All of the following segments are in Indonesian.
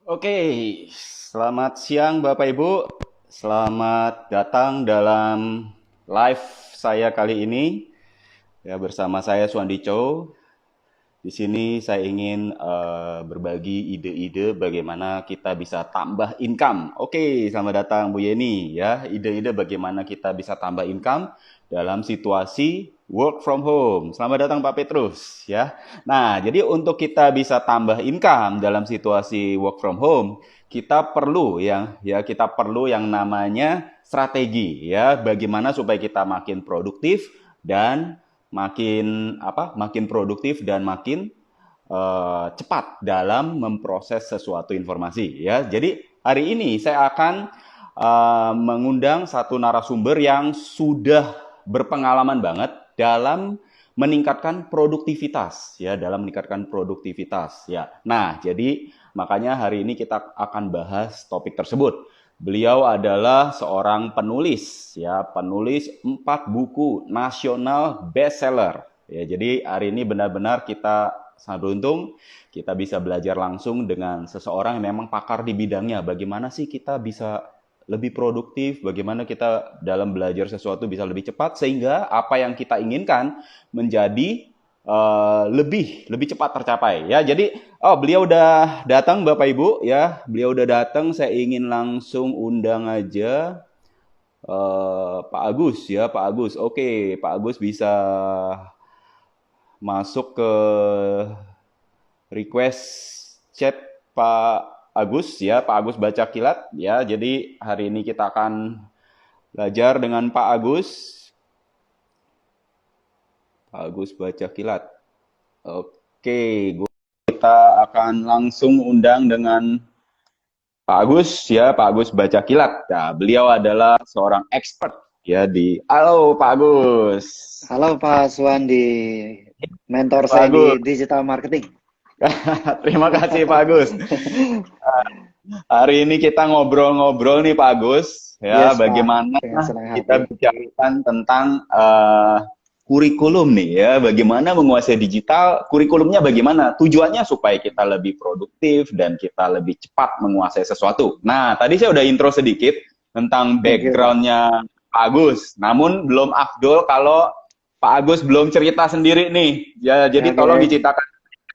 Oke, selamat siang Bapak Ibu. Selamat datang dalam live saya kali ini. Ya, bersama saya Suandi Chow. Di sini saya ingin berbagi ide-ide bagaimana kita bisa tambah income. Oke, selamat datang Bu Yeni ya. Ide-ide bagaimana kita bisa tambah income dalam situasi work from home. Selamat datang Pak Petrus ya. Nah, jadi untuk kita bisa tambah income dalam situasi work from home, kita perlu yang namanya strategi ya. Bagaimana supaya kita makin produktif dan makin produktif dan makin cepat dalam memproses sesuatu informasi ya. Jadi hari ini saya akan mengundang satu narasumber yang sudah berpengalaman banget dalam meningkatkan produktivitas ya, Nah, jadi makanya hari ini kita akan bahas topik tersebut. Beliau adalah seorang penulis ya, penulis 4 buku nasional bestseller. Ya, jadi hari ini benar-benar kita sangat beruntung kita bisa belajar langsung dengan seseorang yang memang pakar di bidangnya. Bagaimana sih kita bisa lebih produktif, bagaimana kita dalam belajar sesuatu bisa lebih cepat sehingga apa yang kita inginkan menjadi lebih cepat tercapai ya. Jadi beliau udah datang Bapak Ibu ya, beliau udah datang. Saya ingin langsung undang aja Pak Agus ya, Pak Agus. Oke, Pak Agus bisa masuk ke request chat Pak Agus ya, Pak Agus baca kilat ya. Jadi hari ini kita akan belajar dengan Pak Agus. Pak Agus baca kilat. Oke, kita akan langsung undang dengan Pak Agus ya, Pak Agus baca kilat. Nah, beliau adalah seorang expert ya di. Halo Pak Agus. Halo Pak Suwandi, mentor Pak saya di Agus. digital marketing. Terima kasih Pak Agus. Hari ini kita ngobrol-ngobrol nih Pak Agus, ya Yes Pak, bagaimana dengan senang kita hati. bicarakan tentang kurikulum nih ya, bagaimana menguasai digital, kurikulumnya bagaimana, tujuannya supaya kita lebih produktif dan kita lebih cepat menguasai sesuatu. Nah, tadi saya udah intro sedikit tentang Thank you Pak. backgroundnya Pak Agus, namun belum afdol kalau Pak Agus belum cerita sendiri nih, ya jadi tolong Oke, diceritakan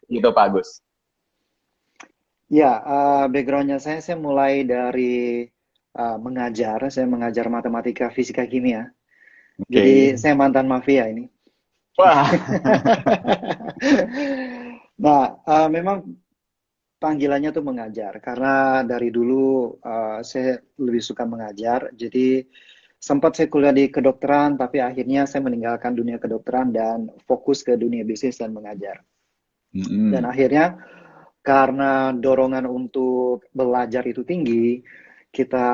gitu Pak Agus. ya backgroundnya saya mulai dari mengajar, saya mengajar matematika, fisika, kimia. Oke. Jadi saya mantan mafia ini. Wah. Nah, memang panggilannya tuh mengajar karena dari dulu saya lebih suka mengajar. Jadi sempat saya kuliah di kedokteran, tapi akhirnya saya meninggalkan dunia kedokteran dan fokus ke dunia bisnis dan mengajar. Dan Mm-mm. akhirnya karena dorongan untuk belajar itu tinggi, kita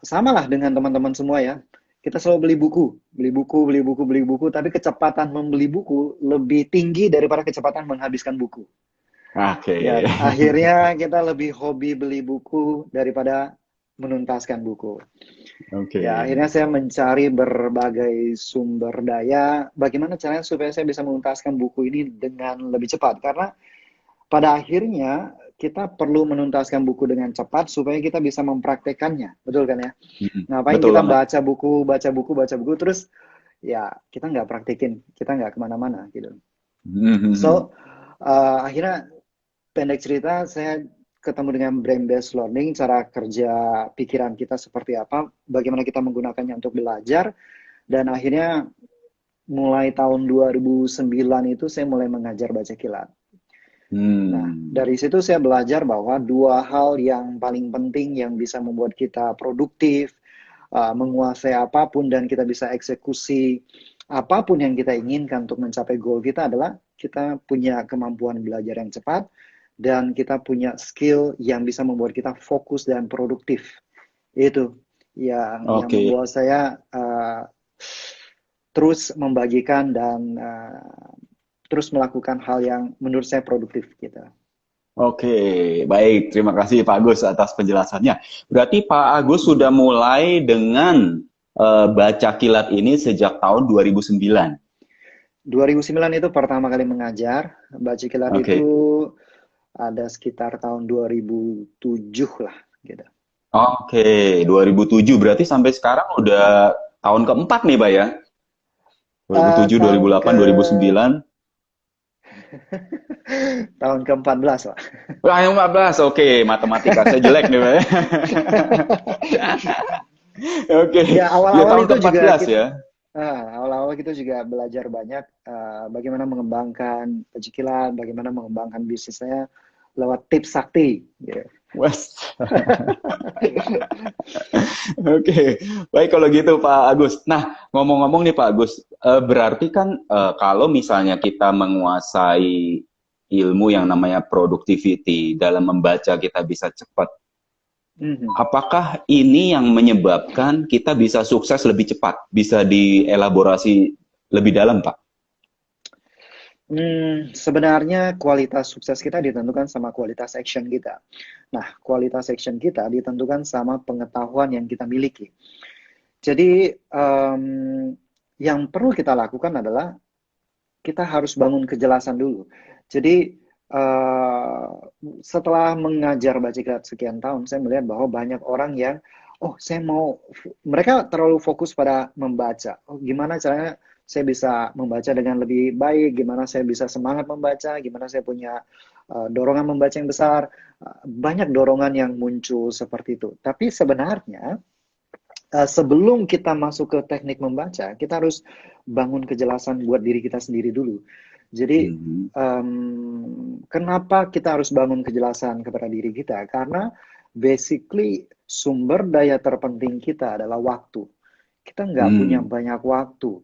samalah dengan teman-teman semua ya. Kita selalu beli buku, beli buku, beli buku, beli buku, tapi kecepatan membeli buku lebih tinggi daripada kecepatan menghabiskan buku. Oke. Ya, akhirnya kita lebih hobi beli buku daripada menuntaskan buku. Oke. Ya, akhirnya saya mencari berbagai sumber daya, bagaimana caranya supaya saya bisa menuntaskan buku ini dengan lebih cepat. Karena pada akhirnya kita perlu menuntaskan buku dengan cepat supaya kita bisa mempraktekannya. Betul kan ya? Mm-mm. Ngapain Betul kita banget. baca buku, terus ya kita nggak praktekin, kita nggak kemana-mana gitu. Mm-mm. So, akhirnya pendek cerita, saya ketemu dengan brain based learning, cara kerja pikiran kita seperti apa, bagaimana kita menggunakannya untuk belajar, dan akhirnya mulai tahun 2009 itu saya mulai mengajar baca kilat. Nah, Hmm. dari situ saya belajar bahwa dua hal yang paling penting yang bisa membuat kita produktif, menguasai apapun dan kita bisa eksekusi apapun yang kita inginkan untuk mencapai goal kita adalah kita punya kemampuan belajar yang cepat dan kita punya skill yang bisa membuat kita fokus dan produktif. Itu yang Oke. membuat saya terus membagikan dan terus melakukan hal yang menurut saya produktif gitu. Oke, baik. Terima kasih Pak Agus atas penjelasannya. Berarti Pak Agus sudah mulai dengan baca kilat ini sejak tahun 2009. 2009 itu pertama kali mengajar. Baca Kilat Oke. itu ada sekitar tahun 2007 lah gitu. Oke, 2007 berarti sampai sekarang udah tahun keempat nih, Pak ya? 2007, Tahun 2008, ke 2009. tahun ke-14 lah. Wah, yang 14. Oke, matematika saya jelek nih, Pak ya. Oke, Ya ya awal-awal tahun itu juga ke-14 kita ya. awal-awal kita juga belajar banyak bagaimana mengembangkan pencikilan, bagaimana mengembangkan bisnisnya lewat tips sakti. Gitu. Wes. Oke, baik kalau gitu Pak Agus. Nah, ngomong-ngomong nih Pak Agus, berarti kan kalau misalnya kita menguasai ilmu yang namanya productivity, dalam membaca kita bisa cepat. Mhm. Apakah ini yang menyebabkan kita bisa sukses lebih cepat? Bisa dielaborasi lebih dalam, Pak? Sebenarnya kualitas sukses kita ditentukan sama kualitas action kita. Nah, kualitas action kita ditentukan sama pengetahuan yang kita miliki. Jadi, yang perlu kita lakukan adalah kita harus bangun kejelasan dulu. Jadi, eh, setelah mengajar Bacikrat sekian tahun, saya melihat bahwa banyak orang yang, oh saya mau, mereka terlalu fokus pada membaca. Oh, gimana caranya saya bisa membaca dengan lebih baik, gimana saya bisa semangat membaca, gimana saya punya dorongan membaca yang besar. Banyak dorongan yang muncul seperti itu. Tapi sebenarnya sebelum kita masuk ke teknik membaca, kita harus bangun kejelasan buat diri kita sendiri dulu. Jadi, Mhm. kenapa kita harus bangun kejelasan kepada diri kita? Karena basically sumber daya terpenting kita adalah waktu. Kita nggak punya Hmm. banyak waktu.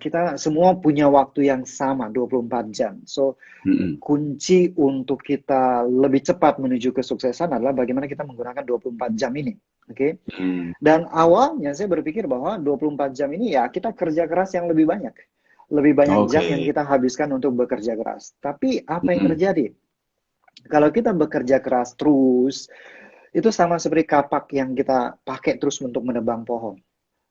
Kita semua punya waktu yang sama, 24 jam. So, Mhm. kunci untuk kita lebih cepat menuju kesuksesan adalah bagaimana kita menggunakan 24 jam ini. Oke? Okay? Hmm. Dan awalnya saya berpikir bahwa 24 jam ini ya kita kerja keras yang lebih banyak. Lebih banyak jam yang Oke. kita habiskan untuk bekerja keras. Tapi apa yang Mhm. terjadi? Kalau kita bekerja keras terus, itu sama seperti kapak yang kita pakai terus untuk menebang pohon.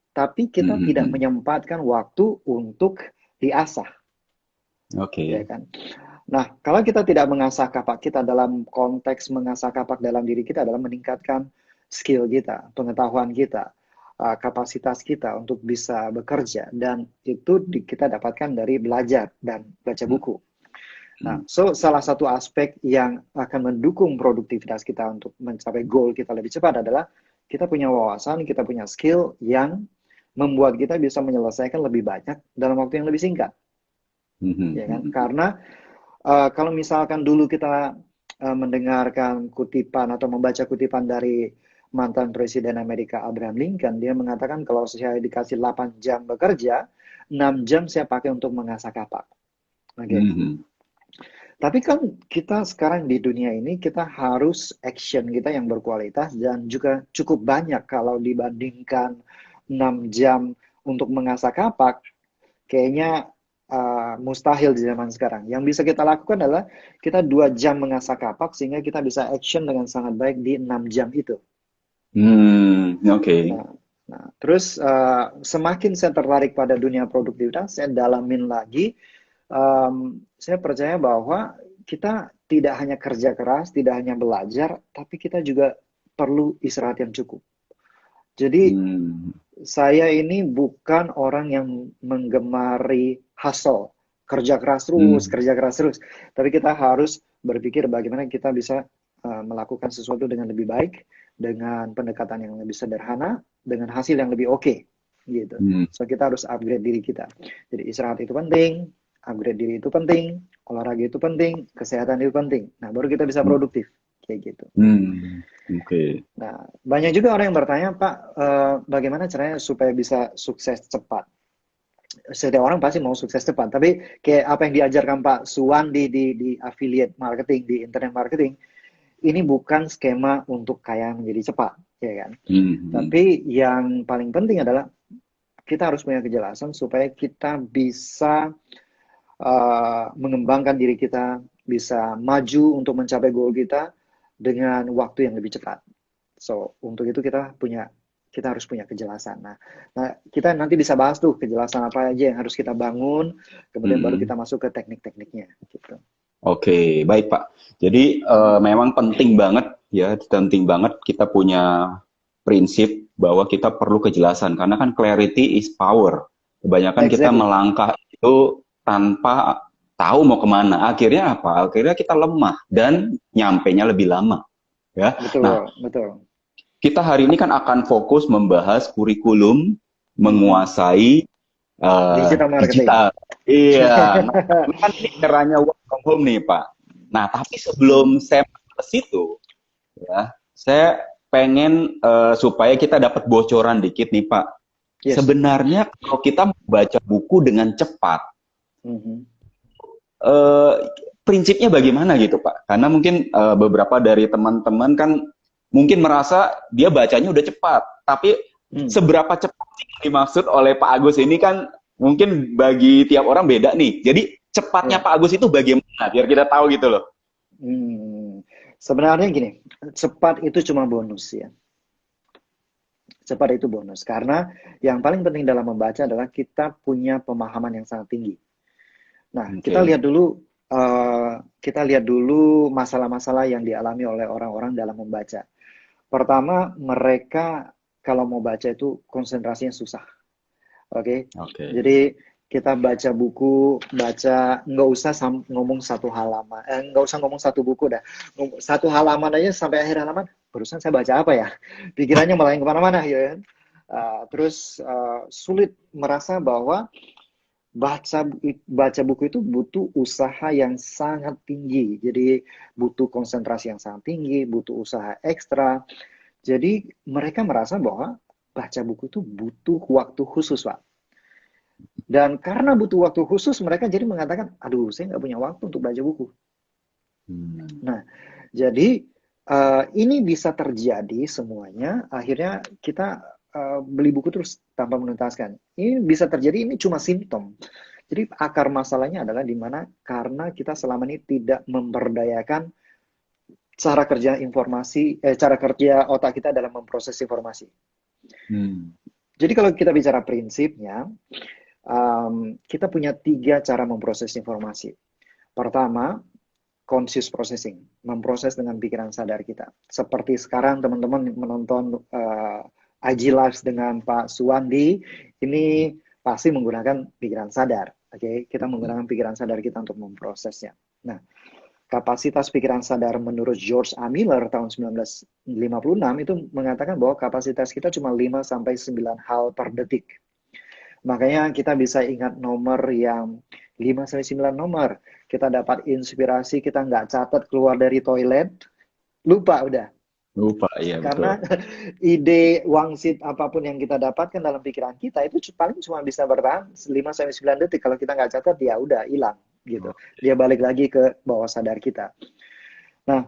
Tapi kita tidak Mhm. menyempatkan waktu untuk diasah, ya Oke. kan? Nah, kalau kita tidak mengasah kapak kita dalam konteks mengasah kapak dalam diri kita adalah meningkatkan skill kita, pengetahuan kita, kapasitas kita untuk bisa bekerja dan itu kita dapatkan dari belajar dan baca buku. Nah, Mhm. so salah satu aspek yang akan mendukung produktivitas kita untuk mencapai goal kita lebih cepat adalah kita punya wawasan, kita punya skill yang membuat kita bisa menyelesaikan lebih banyak dalam waktu yang lebih singkat, Mhm. ya kan? Mhm. Karena kalau misalkan dulu kita mendengarkan kutipan atau membaca kutipan dari mantan Presiden Amerika Abraham Lincoln, dia mengatakan kalau saya dikasih 8 jam bekerja, 6 jam saya pakai untuk mengasah kapak. Oke. Okay. Mhm. Tapi kan kita sekarang di dunia ini kita harus action kita yang berkualitas dan juga cukup banyak kalau dibandingkan 6 jam untuk mengasah kapak, kayaknya mustahil di zaman sekarang. Yang bisa kita lakukan adalah kita 2 jam mengasah kapak sehingga kita bisa action dengan sangat baik di 6 jam itu. Hmm. Oke. Nah, terus semakin saya tertarik pada dunia produktivitas, saya dalamin lagi. Saya percaya bahwa kita tidak hanya kerja keras, tidak hanya belajar, tapi kita juga perlu istirahat yang cukup. Jadi Hmm. saya ini bukan orang yang menggemari hustle, Hmm. kerja keras terus. Tapi kita harus berpikir bagaimana kita bisa melakukan sesuatu dengan lebih baik, dengan pendekatan yang lebih sederhana, dengan hasil yang lebih oke, gitu. Hmm. So kita harus upgrade diri kita. Jadi istirahat itu penting, upgrade diri itu penting, olahraga itu penting, kesehatan itu penting. Nah, baru kita bisa produktif, kayak gitu. Hmm. Oke. Nah, banyak juga orang yang bertanya, Pak, bagaimana caranya supaya bisa sukses cepat? Setiap orang pasti mau sukses cepat, tapi kayak apa yang diajarkan Pak Suwandi di affiliate marketing, di internet marketing, ini bukan skema untuk kaya menjadi cepat, ya kan? Hmm. Tapi yang paling penting adalah kita harus punya kejelasan supaya kita bisa mengembangkan diri kita, bisa maju untuk mencapai goal kita dengan waktu yang lebih cepat. So, untuk itu kita harus punya kejelasan. Nah, kita nanti bisa bahas tuh kejelasan apa aja yang harus kita bangun, kemudian baru Hmm. kita masuk ke teknik-tekniknya gitu. Oke, baik Pak. Jadi memang penting banget ya, penting banget kita punya prinsip bahwa kita perlu kejelasan karena kan clarity is power. Kebanyakan kita Exactly. melangkah itu tanpa tahu mau kemana. Akhirnya apa? Akhirnya kita lemah dan nyampenya lebih lama. Ya. Nah, Betul, betul. kita hari ini kan akan fokus membahas kurikulum Mhm. menguasai Digital marketing. digital. Iya, nah, karena kan ini eranya work from home nih Pak. Nah, tapi sebelum saya ke situ, ya, saya pengen supaya kita dapat bocoran dikit nih Pak. Yes. Sebenarnya kalau kita membaca buku dengan cepat, Mhm. eh, prinsipnya bagaimana gitu Pak? Karena mungkin beberapa dari teman-teman kan mungkin merasa dia bacanya udah cepat, tapi Hmm. seberapa cepat sih yang dimaksud oleh Pak Agus ini kan mungkin bagi tiap orang beda nih. Jadi cepatnya Ya. Pak Agus itu bagaimana? Biar kita tahu gitu loh. Hmm. Sebenarnya gini, cepat itu cuma bonus ya. Cepat itu bonus karena yang paling penting dalam membaca adalah kita punya pemahaman yang sangat tinggi. Nah, Oke, kita lihat dulu masalah-masalah yang dialami oleh orang-orang dalam membaca. Pertama, mereka kalau mau baca itu konsentrasinya susah. Oke, oke. jadi kita baca buku, baca nggak usah ngomong satu halaman, nggak usah ngomong satu buku dah, satu halaman aja sampai akhir halaman. Barusan saya baca apa ya? Pikirannya malah yang kemana-mana, ya kan? Terus sulit merasa bahwa baca baca buku itu butuh usaha yang sangat tinggi. Jadi butuh konsentrasi yang sangat tinggi, butuh usaha ekstra. Jadi mereka merasa bahwa baca buku itu butuh waktu khusus, Pak. Dan karena butuh waktu khusus, mereka jadi mengatakan, aduh, saya nggak punya waktu untuk baca buku. Hmm. Nah, jadi ini bisa terjadi semuanya, akhirnya kita beli buku terus tanpa menuntaskan. Ini bisa terjadi, ini cuma simptom. Jadi akar masalahnya adalah di mana karena kita selama ini tidak memberdayakan cara kerja informasi, cara kerja otak kita dalam memproses informasi. Hmm. Jadi kalau kita bicara prinsipnya, kita punya tiga cara memproses informasi. Pertama, conscious processing, memproses dengan pikiran sadar kita. Seperti sekarang teman-teman menonton IG Live dengan Pak Suwandi, ini pasti menggunakan pikiran sadar. Oke, kita menggunakan pikiran sadar kita untuk memprosesnya. Nah, kapasitas pikiran sadar menurut George A. Miller tahun 1956 itu mengatakan bahwa kapasitas kita cuma 5 sampai 9 hal per detik. Makanya kita bisa ingat nomor yang 5 sampai 9 nomor. Kita dapat inspirasi, kita nggak catat keluar dari toilet, lupa udah. Lupa, iya betul. Karena ide wangsit apapun yang kita dapatkan dalam pikiran kita itu paling cuma bisa bertahan 5 sampai 9 detik. Kalau kita nggak catat ya udah hilang gitu. Dia balik lagi ke bawah sadar kita. Nah,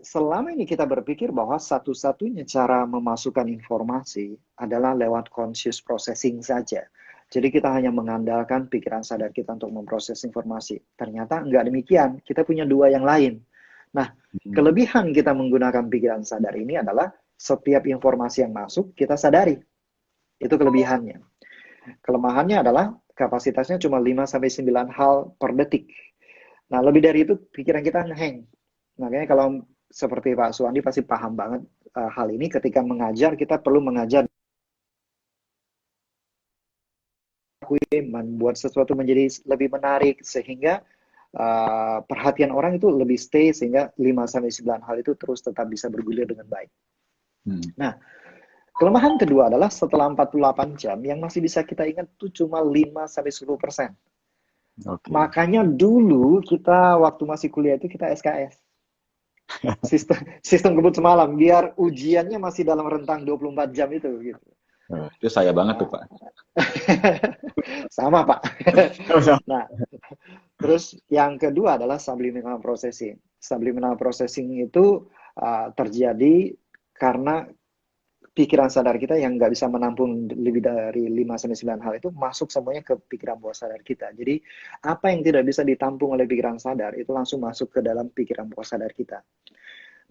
selama ini kita berpikir bahwa satu-satunya cara memasukkan informasi adalah lewat conscious processing saja. Jadi kita hanya mengandalkan pikiran sadar kita untuk memproses informasi. Ternyata enggak demikian. Kita punya dua yang lain. Nah, Hmm. kelebihan kita menggunakan pikiran sadar ini adalah setiap informasi yang masuk kita sadari. Itu kelebihannya. Kelemahannya adalah kapasitasnya cuma 5 sampai 9 hal per detik. Nah, lebih dari itu pikiran kita ngeheng. Makanya kalau seperti Pak Suwandi pasti paham banget hal ini ketika mengajar kita perlu mengajar membuat sesuatu menjadi lebih menarik sehingga perhatian orang itu lebih stay sehingga 5 sampai 9 hal itu terus tetap bisa bergulir dengan baik. Hmm. Nah, kelemahan kedua adalah setelah 48 jam yang masih bisa kita ingat itu cuma 5 sampai 10%. Oke. Makanya dulu kita waktu masih kuliah itu kita SKS. Sistem kebut semalam biar ujiannya masih dalam rentang 24 jam itu gitu. Itu saya banget tuh Nah, Pak. sama Pak. Nah, terus yang kedua adalah subliminal processing. Subliminal processing itu terjadi karena pikiran sadar kita yang nggak bisa menampung lebih dari 5 sampai 9 hal itu masuk semuanya ke pikiran bawah sadar kita. Jadi apa yang tidak bisa ditampung oleh pikiran sadar itu langsung masuk ke dalam pikiran bawah sadar kita.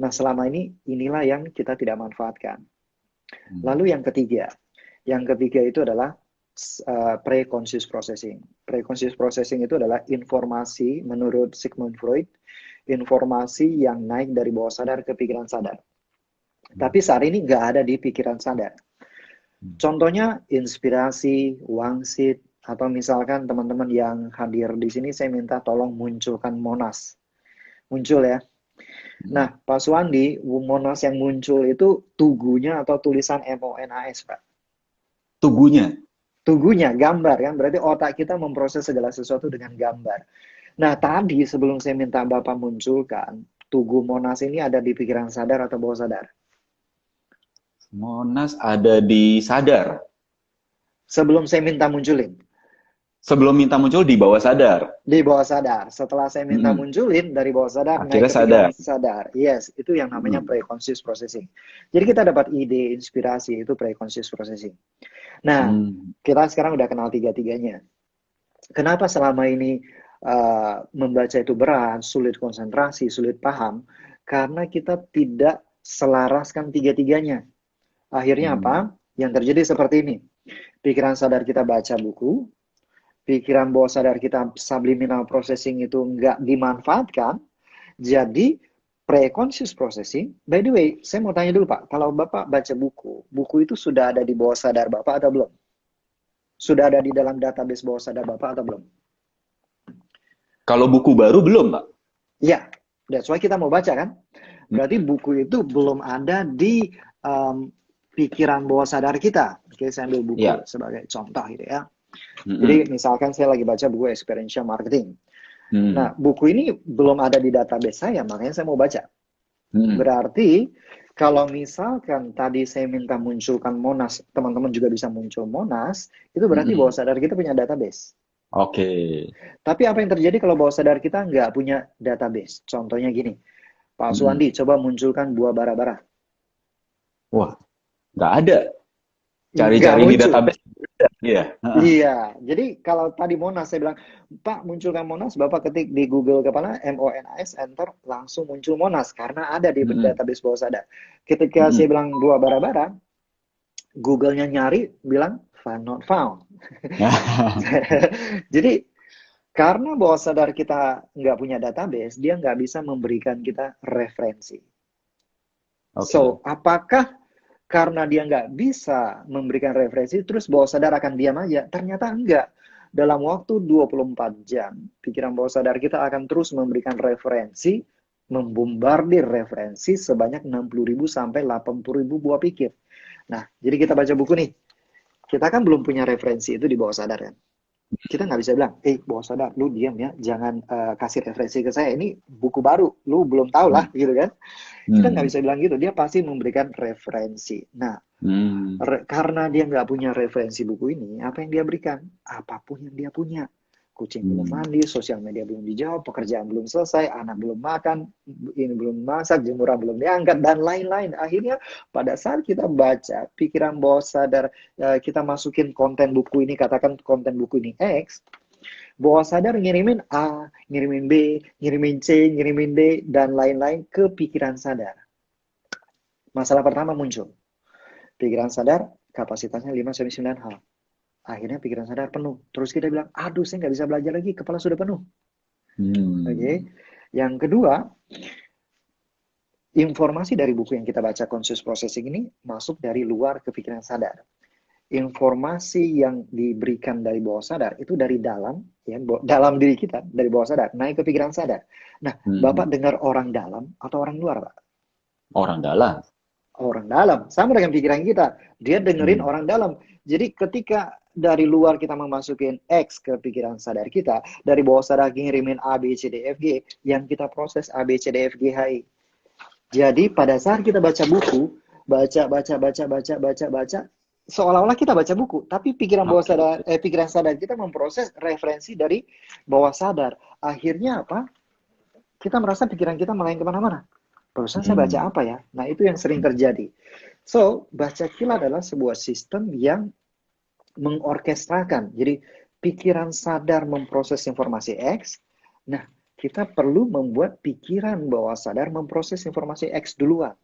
Nah, selama ini inilah yang kita tidak manfaatkan. Hmm. Lalu yang ketiga itu adalah pre-conscious processing. Pre-conscious processing itu adalah informasi menurut Sigmund Freud, informasi yang naik dari bawah sadar ke pikiran sadar. Tapi saat ini nggak ada di pikiran sadar. Contohnya inspirasi, wangsit, atau misalkan teman-teman yang hadir di sini saya minta tolong munculkan Monas. Muncul ya. Nah, Pak Suwandi, Monas yang muncul itu tugunya atau tulisan MONAS, Pak. Tugunya. Tugunya, gambar kan? Berarti otak kita memproses segala sesuatu dengan gambar. Nah, tadi sebelum saya minta Bapak munculkan, tugu Monas ini ada di pikiran sadar atau bawah sadar? Monas ada di sadar. Sebelum saya minta munculin. Sebelum minta muncul di bawah sadar. Di bawah sadar. Setelah saya minta munculin dari bawah sadar Akhirnya naik ke pikiran sadar. Yes, itu yang namanya pre-conscious processing. Jadi kita dapat ide, inspirasi, itu pre-conscious processing. Nah, kita sekarang udah kenal tiga-tiganya. Kenapa selama ini membaca itu berat, sulit konsentrasi, sulit paham? Karena kita tidak selaraskan tiga-tiganya. Akhirnya apa? Yang terjadi seperti ini. Pikiran sadar kita baca buku, pikiran bawah sadar kita subliminal processing itu nggak dimanfaatkan, jadi pre-conscious processing. By the way, saya mau tanya dulu Pak, kalau Bapak baca buku, buku itu sudah ada di bawah sadar Bapak atau belum? Sudah ada di dalam database bawah sadar Bapak atau belum? Kalau buku baru belum, Pak? Ya, that's why kita mau baca kan? Berarti buku itu belum ada di pikiran bawah sadar kita. Oke, saya ambil buku sebagai contoh gitu ya. Jadi misalkan saya lagi baca buku Experiential Marketing. Nah, buku ini belum ada di database saya, makanya saya mau baca. Berarti kalau misalkan tadi saya minta munculkan Monas, teman-teman juga bisa muncul Monas, itu berarti bawah sadar kita punya database. Oke. Tapi apa yang terjadi kalau bawah sadar kita nggak punya database? Contohnya gini, Pak Suwandi, coba munculkan buah bara-bara. Wah, nggak ada. Cari-cari di database. Iya. Iya. Jadi kalau tadi Monas, saya bilang, Pak munculkan Monas, Bapak ketik di Google kepala, MONAS, enter, langsung muncul Monas. Karena ada di database bawah sadar. Ketika saya bilang buah bara-bara, Google-nya nyari, bilang, found not found. Jadi, karena bawah sadar kita nggak punya database, dia nggak bisa memberikan kita referensi. So, apakah karena dia nggak bisa memberikan referensi, terus bawah sadar akan diam aja? Ternyata enggak. Dalam waktu 24 jam, pikiran bawah sadar kita akan terus memberikan referensi, membombardir referensi sebanyak 60.000 sampai 80.000 buah pikir. Nah, jadi kita baca buku nih. Kita kan belum punya referensi itu di bawah sadar kan? Kita nggak bisa bilang, bawah sadar, lu diam ya, jangan kasih referensi ke saya, ini buku baru, lu belum tahu lah, gitu kan. Kita nggak bisa bilang gitu, dia pasti memberikan referensi. Nah, karena dia nggak punya referensi buku ini, apa yang dia berikan? Apapun yang dia punya. Kucing belum mandi, sosial media belum dijawab, pekerjaan belum selesai, anak belum makan, ini belum masak, jemuran belum diangkat, dan lain-lain. Akhirnya pada saat kita baca, pikiran bawah sadar, kita masukin konten buku ini, katakan konten buku ini X, bawah sadar ngirimin A, ngirimin B, ngirimin C, ngirimin D, dan lain-lain ke pikiran sadar. Masalah pertama muncul. Pikiran sadar kapasitasnya 5-9 hal. Akhirnya pikiran sadar penuh. Terus kita bilang, aduh saya nggak bisa belajar lagi, kepala sudah penuh. Oke. Yang kedua, informasi dari buku yang kita baca conscious processing ini masuk dari luar ke pikiran sadar. Informasi yang diberikan dari bawah sadar itu dari dalam, ya, dalam diri kita, dari bawah sadar, naik ke pikiran sadar. Nah, Bapak dengar orang dalam atau orang luar, Pak? Orang dalam. Orang dalam. Sama dengan pikiran kita. Dia dengerin orang dalam. Jadi ketika dari luar kita memasukin X ke pikiran sadar kita, dari bawah sadar ngirimin A, B, C, D, F, G, yang kita proses A, B, C, D, F, G, H, I. Jadi pada saat kita baca buku, baca, seolah-olah kita baca buku, tapi pikiran bawah sadar, pikiran sadar kita memproses referensi dari bawah sadar. Akhirnya apa? Kita merasa pikiran kita malah yang kemana-mana. Barusan saya baca apa ya? Nah, itu yang sering terjadi. So, baca kilat adalah sebuah sistem yang mengorkestrakan. Jadi, pikiran sadar memproses informasi X. Nah, kita perlu membuat pikiran bawah sadar memproses informasi X duluan.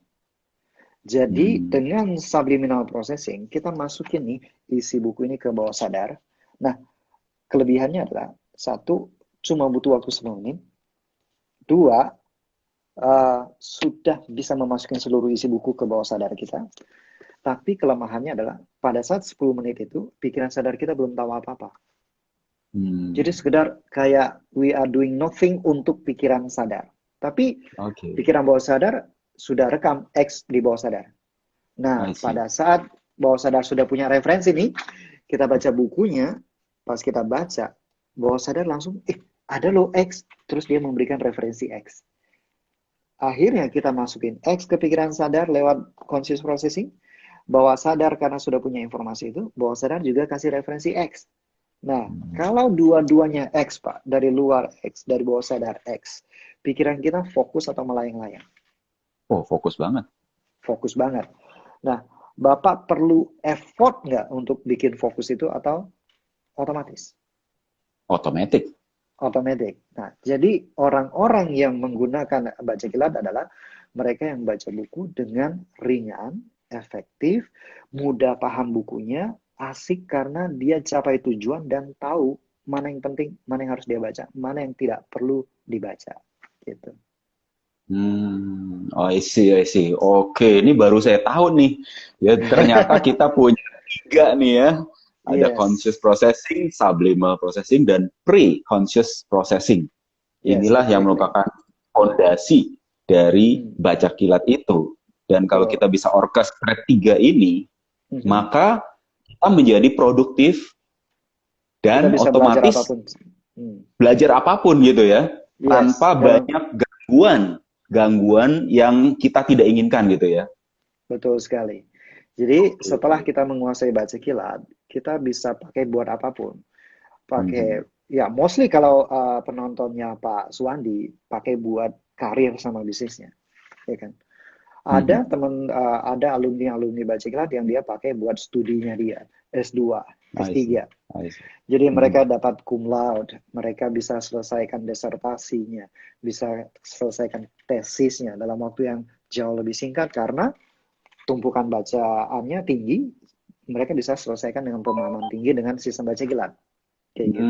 Jadi Hmm. dengan subliminal processing, kita masukin nih isi buku ini ke bawah sadar. Nah, kelebihannya adalah satu, cuma butuh waktu 10 menit. Dua, sudah bisa memasukin seluruh isi buku ke bawah sadar kita. Tapi kelemahannya adalah pada saat 10 menit itu, pikiran sadar kita belum tahu apa-apa. Jadi Hmm. sekedar kayak we are doing nothing untuk pikiran sadar. Tapi Oke, pikiran bawah sadar sudah rekam X di bawah sadar. I Nah, see. pada saat bawah sadar sudah punya referensi nih, kita baca bukunya, pas kita baca, bawah sadar langsung, ada loh X, terus dia memberikan referensi X. Akhirnya kita masukin X ke pikiran sadar lewat conscious processing, bawah sadar karena sudah punya informasi itu, bawah sadar juga kasih referensi X. Nah, Hmm. kalau dua-duanya X, Pak, dari luar X, dari bawah sadar X, pikiran kita fokus atau melayang-layang. Oh, fokus banget. Fokus banget. Nah, Bapak perlu effort nggak untuk bikin fokus itu atau otomatis? Otomatis. Otomatis. Nah, jadi orang-orang yang menggunakan baca kilat adalah mereka yang baca buku dengan ringan, efektif, mudah paham bukunya, asik karena dia capai tujuan dan tahu mana yang penting, mana yang harus dia baca, mana yang tidak perlu dibaca. Gitu. Oh, I see, I see. Oke, ini baru saya tahu nih. Ya, ternyata kita punya tiga nih ya. Ada Yes, conscious processing, subliminal processing, dan pre-conscious processing. yes, Inilah yang exactly. merupakan fondasi dari Hmm, baca kilat itu. Dan kalau betul. kita bisa orchestrate tiga ini, Mhm. maka kita menjadi produktif Kita dan bisa belajar otomatis apapun. Hmm. belajar apapun gitu ya, Yes, tanpa dalam banyak gangguan yang kita tidak inginkan gitu ya. betul sekali. Jadi Oke. setelah kita menguasai baca kilat, kita bisa pakai buat apapun. Pakai Mhm. ya mostly kalau penontonnya Pak Suwandi pakai buat karir sama bisnisnya, ya kan? Ada Mhm. teman ada alumni-alumni baca kilat yang dia pakai buat studinya dia, S2, I see. S3. I see. Jadi mereka Mhm. dapat cum laude, mereka bisa selesaikan disertasinya, bisa selesaikan tesisnya dalam waktu yang jauh lebih singkat karena tumpukan bacaannya tinggi, mereka bisa selesaikan dengan pemahaman tinggi dengan sistem baca kilat. Kayak gitu.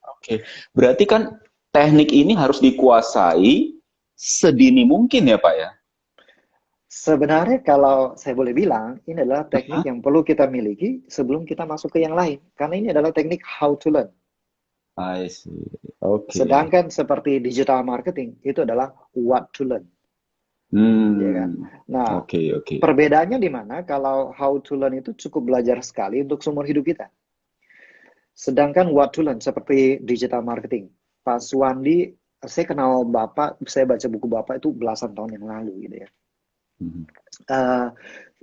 Oke. Berarti kan teknik ini harus dikuasai sedini mungkin ya, Pak ya? Sebenarnya kalau saya boleh bilang, ini adalah teknik Hah? yang perlu kita miliki sebelum kita masuk ke yang lain. Karena ini adalah teknik how to learn. I see. Oke. Sedangkan seperti digital marketing, itu adalah what to learn. Ya kan? Hmm. Nah, Oke, oke. perbedaannya di mana kalau how to learn itu cukup belajar sekali untuk seumur hidup kita. Sedangkan what to learn seperti digital marketing. Pak Suwandi, saya kenal Bapak, saya baca buku Bapak itu belasan tahun yang lalu gitu ya. Mhm. Eh,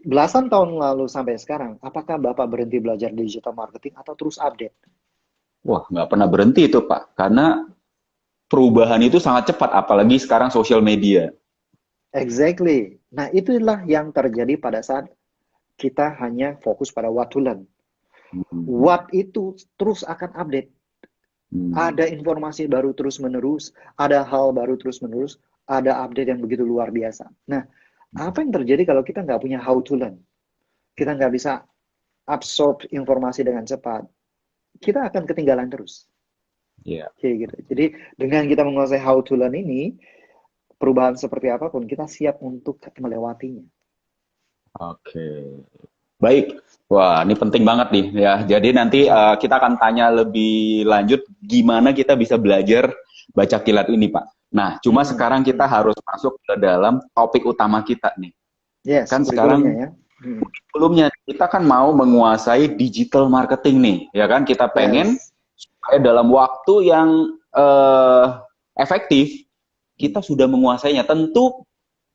Belasan tahun lalu sampai sekarang, apakah Bapak berhenti belajar digital marketing atau terus update? Wah, nggak pernah berhenti itu, Pak. Karena perubahan itu sangat cepat, apalagi sekarang sosial media. Exactly. Nah, itulah yang terjadi pada saat kita hanya fokus pada what to learn. Mhm. What itu terus akan update. Hmm. Ada informasi baru terus-menerus, ada hal baru terus-menerus, ada update yang begitu luar biasa. Nah, apa yang terjadi kalau kita nggak punya how to learn? Kita nggak bisa absorb informasi dengan cepat. Kita akan ketinggalan terus. Ya. Kayak gitu. Jadi dengan kita menguasai how to learn ini, perubahan seperti apapun, kita siap untuk melewatinya. Oke. Baik. Wah, ini penting banget nih ya. Jadi nanti kita akan tanya lebih lanjut gimana kita bisa belajar baca kilat ini, Pak. Nah, cuma sekarang kita harus masuk ke dalam topik utama kita nih. Yes, Kan kurikulumnya sekarang ya. Hmm. sebelumnya kita kan mau menguasai digital marketing nih, ya kan? Kita pengen Yes. supaya dalam waktu yang efektif kita sudah menguasainya. Tentu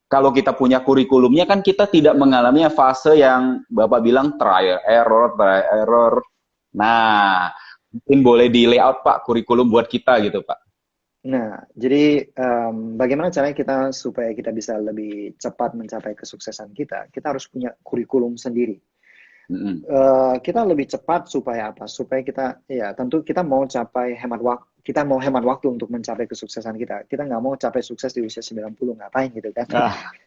kalau kita punya kurikulumnya kan kita tidak mengalami fase yang Bapak bilang trial error. Nah, mungkin boleh di layout Pak kurikulum buat kita gitu Pak. Nah, jadi bagaimana caranya kita supaya kita bisa lebih cepat mencapai kesuksesan kita? Kita harus punya kurikulum sendiri. Mm-mm. Kita lebih cepat supaya apa? Supaya kita, ya tentu kita mau capai hemat waktu, kita mau hemat waktu untuk mencapai kesuksesan kita. Kita nggak mau capai sukses di usia 90, ngapain gitu kan?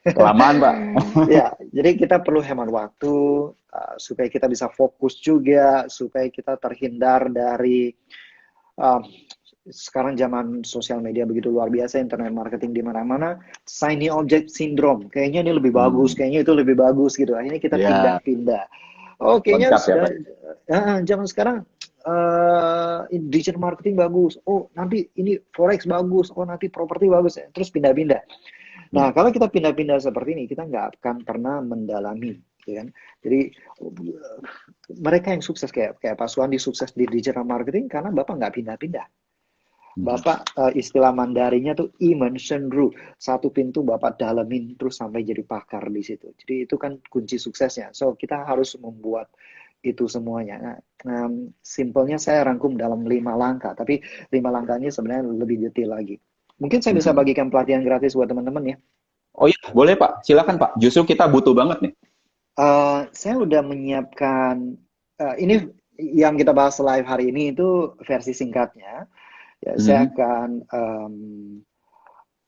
Kelamaan, Pak. Ya, jadi kita perlu hemat waktu supaya kita bisa fokus juga, supaya kita terhindar dari uh, sekarang zaman sosial media begitu luar biasa, internet marketing di mana-mana, shiny object syndrome. Kayaknya ini lebih bagus, Hmm. kayaknya itu lebih bagus gitu. Akhirnya kita Ya, pindah-pindah. Oh, kayaknya loncat ya, sudah Pak. zaman sekarang digital marketing bagus. Oh, nanti ini forex bagus. Oh, nanti properti bagus. Terus pindah-pindah. Hmm. Nah, kalau kita pindah-pindah seperti ini, kita nggak akan pernah mendalami, ya kan? Jadi mereka yang sukses kayak kayak Pak Suwandi sukses di digital marketing karena Bapak nggak pindah-pindah. Hmm. Bapak istilah Mandarinya tuh immersion dulu. Satu pintu Bapak dalemin terus sampai jadi pakar di situ. Jadi itu kan kunci suksesnya. So, kita harus membuat itu semuanya. Nah, simpelnya saya rangkum dalam 5 langkah, tapi 5 langkahnya sebenarnya lebih detail lagi. Mungkin saya bisa Hmm. bagikan pelatihan gratis buat teman-teman ya. Oh iya, boleh Pak. Silakan Pak. Justru kita butuh banget nih. Saya udah menyiapkan ini yang kita bahas live hari ini itu versi singkatnya. Ya, saya Hmm. akan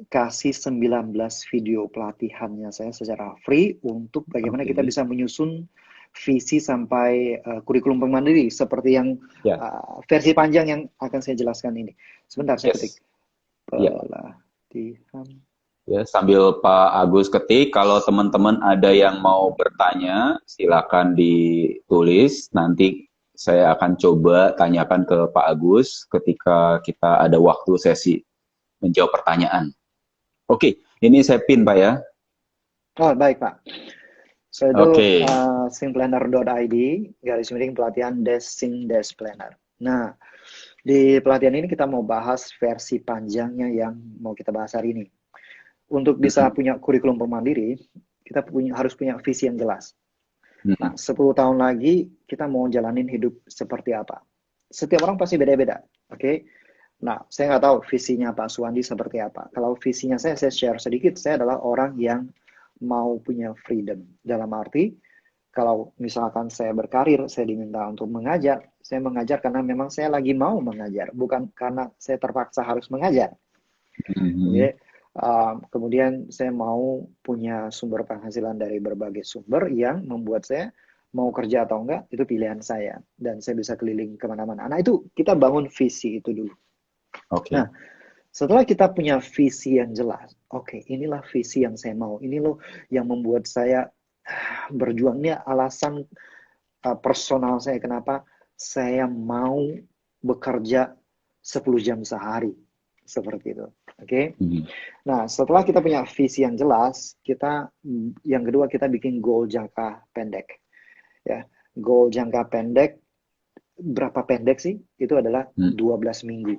kasih 19 video pelatihannya saya secara free untuk bagaimana kita Oke. bisa menyusun visi sampai kurikulum Mandiri seperti yang Ya. versi panjang yang akan saya jelaskan ini. Sebentar saya ketik Yes. Ya. pelatihan. Ya, sambil Pak Agus ketik, kalau teman-teman ada yang mau bertanya, silakan ditulis. Nanti saya akan coba tanyakan ke Pak Agus ketika kita ada waktu sesi menjawab pertanyaan. Oke, ini saya pin Pak ya. Oh, baik Pak. So itu Oke. singplanner.id garis miring pelatihan sing planner. Nah, di pelatihan ini kita mau bahas versi panjangnya yang mau kita bahas hari ini. Untuk bisa Mhm. punya kurikulum mandiri, kita harus punya visi yang jelas. Nah, Mhm. 10 tahun lagi kita mau jalanin hidup seperti apa? Setiap orang pasti beda-beda, oke? Nah, saya nggak tahu visinya Pak Suwandi seperti apa. Kalau visinya saya share sedikit. Saya adalah orang yang mau punya freedom. Dalam arti, kalau misalkan saya berkarir, saya diminta untuk mengajar, saya mengajar karena memang saya lagi mau mengajar, bukan karena saya terpaksa harus mengajar. Mhm. Oke. Kemudian saya mau punya sumber penghasilan dari berbagai sumber yang membuat saya mau kerja atau enggak, itu pilihan saya. Dan saya bisa keliling kemana-mana. Nah, itu kita bangun visi itu dulu. Nah, Oke. setelah kita punya visi yang jelas, oke, inilah visi yang saya mau. Ini loh yang membuat saya berjuang. Ini alasan personal saya kenapa saya mau bekerja 10 jam sehari. Seperti itu. Oke. Mhm. Nah, setelah kita punya visi yang jelas, yang kedua kita bikin goal jangka pendek. Ya, goal jangka pendek berapa pendek sih? Itu adalah Mhm. 12 minggu.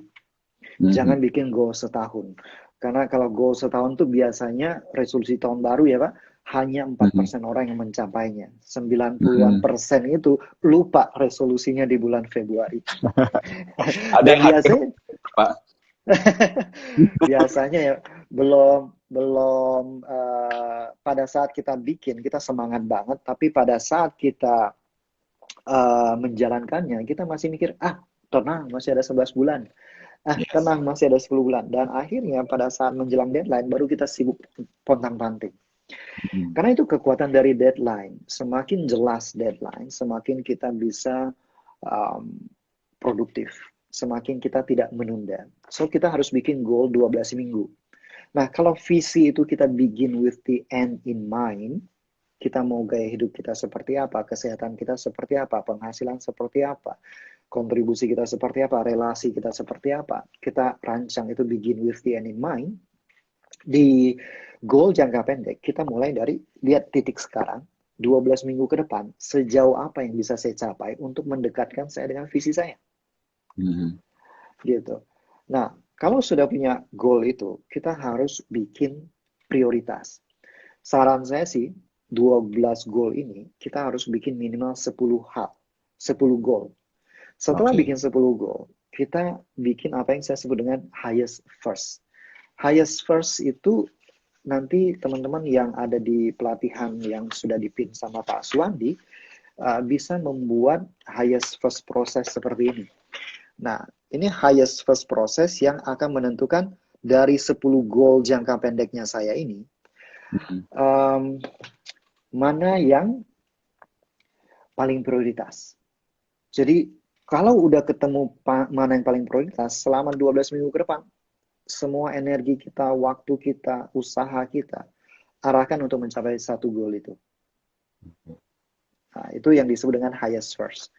Mhm. Jangan bikin goal setahun. Karena kalau goal setahun tuh biasanya resolusi tahun baru ya Pak, hanya Mhm. 4% orang yang mencapainya. 90-an Mhm. persen itu lupa resolusinya di bulan Februari. Ada Dan yang akhir biasanya Pak. biasanya ya belum belum pada saat kita bikin kita semangat banget, tapi pada saat kita menjalankannya kita masih mikir tenang masih ada 11 bulan, Yes. tenang masih ada 10 bulan, dan akhirnya pada saat menjelang deadline baru kita sibuk pontang-panting. Mhm. Karena itu kekuatan dari deadline. Semakin jelas deadline, semakin kita bisa um, produktif. Semakin kita tidak menunda. So, kita harus bikin goal 12 minggu. Nah, kalau visi itu kita begin with the end in mind, kita mau gaya hidup kita seperti apa, kesehatan kita seperti apa, penghasilan seperti apa, kontribusi kita seperti apa, relasi kita seperti apa, kita rancang itu begin with the end in mind. Di goal jangka pendek, kita mulai dari lihat titik sekarang, 12 minggu ke depan, sejauh apa yang bisa saya capai untuk mendekatkan saya dengan visi saya. Mhm. Gitu. Nah, kalau sudah punya goal itu, kita harus bikin prioritas. Saran saya sih, 12 goal ini, kita harus bikin minimal 10 hal, 10 goal. Setelah Oke. bikin 10 goal, kita bikin apa yang saya sebut dengan highest first. Highest first itu nanti teman-teman yang ada di pelatihan yang sudah dipin sama Pak Suwandi bisa membuat highest first proses seperti ini. Nah, ini highest first proses yang akan menentukan dari 10 goal jangka pendeknya saya ini, Hmm. Em, mana yang paling prioritas. Jadi kalau udah ketemu mana yang paling prioritas, selama 12 minggu ke depan, semua energi kita, waktu kita, usaha kita, arahkan untuk mencapai satu goal itu. Nah, itu yang disebut dengan highest first.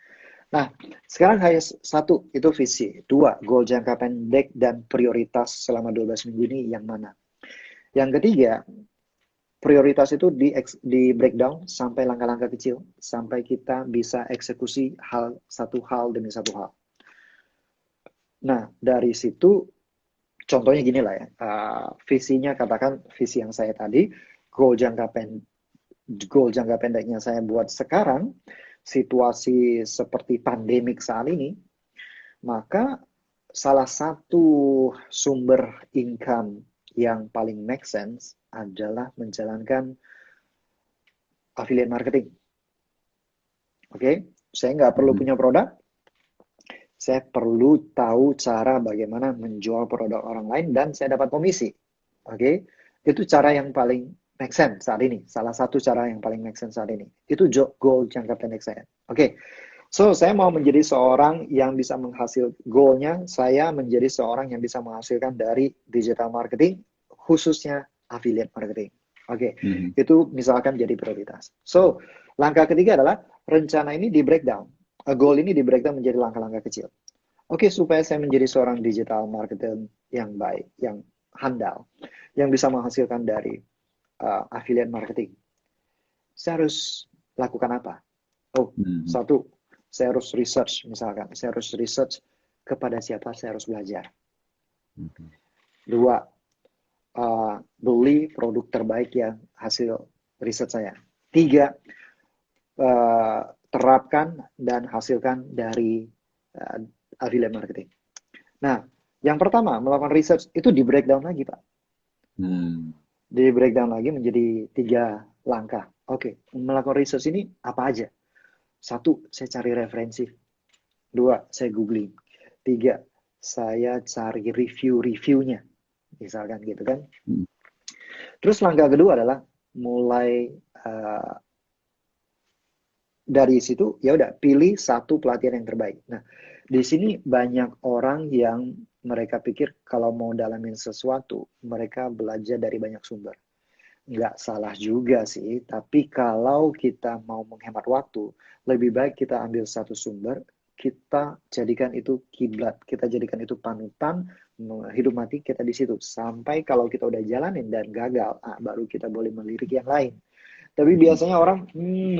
Nah, sekarang highest satu, itu visi. Dua, goal jangka pendek dan prioritas selama 12 minggu ini yang mana. Yang ketiga, prioritas itu di breakdown sampai langkah-langkah kecil, sampai kita bisa eksekusi satu hal demi satu hal. Nah, dari situ, contohnya gini lah ya, visinya katakan visi yang saya tadi, goal jangka pendek, goal jangka pendeknya saya buat sekarang, situasi seperti pandemik saat ini, maka salah satu sumber income yang paling make sense adalah menjalankan affiliate marketing. Oke, saya nggak perlu Hmm. punya produk, saya perlu tahu cara bagaimana menjual produk orang lain dan saya dapat komisi. Oke, itu cara yang paling make sense saat ini. Salah satu cara yang paling make sense saat ini. Itu goal jangka pendek saya. Oke, so saya mau menjadi seorang yang bisa menghasil goalnya. Saya menjadi seorang yang bisa menghasilkan dari digital marketing, khususnya affiliate marketing. Oke, Hmm. itu misalkan jadi prioritas. So, langkah ketiga adalah rencana ini di breakdown. Goal ini di breakdown menjadi langkah-langkah kecil. Oke, supaya saya menjadi seorang digital marketer yang baik, yang handal, yang bisa menghasilkan dari affiliate marketing. Saya harus lakukan apa? Oh, Hmm. satu, saya harus research misalkan. Saya harus research kepada siapa saya harus belajar. Hmm. Dua, beli produk terbaik yang hasil riset saya. Tiga, terapkan dan hasilkan dari uh, affiliate marketing. Nah, yang pertama, melakukan research itu di breakdown lagi, Pak. Hmm. Di breakdown lagi menjadi 3 langkah. Oke, melakukan research ini apa aja? Satu, saya cari referensi. Dua, saya googling. Tiga, saya cari review-reviewnya. Misalkan gitu kan. Hmm. Terus langkah kedua adalah mulai uh, dari situ ya udah pilih satu pelatihan yang terbaik. Nah, di sini banyak orang yang mereka pikir kalau mau dalamin sesuatu, mereka belajar dari banyak sumber. Nggak salah juga sih, tapi kalau kita mau menghemat waktu, lebih baik kita ambil satu sumber, kita jadikan itu kiblat, kita jadikan itu panutan, hidup mati kita di situ. Sampai kalau kita udah jalanin dan gagal, baru kita boleh melirik yang lain. Tapi biasanya orang,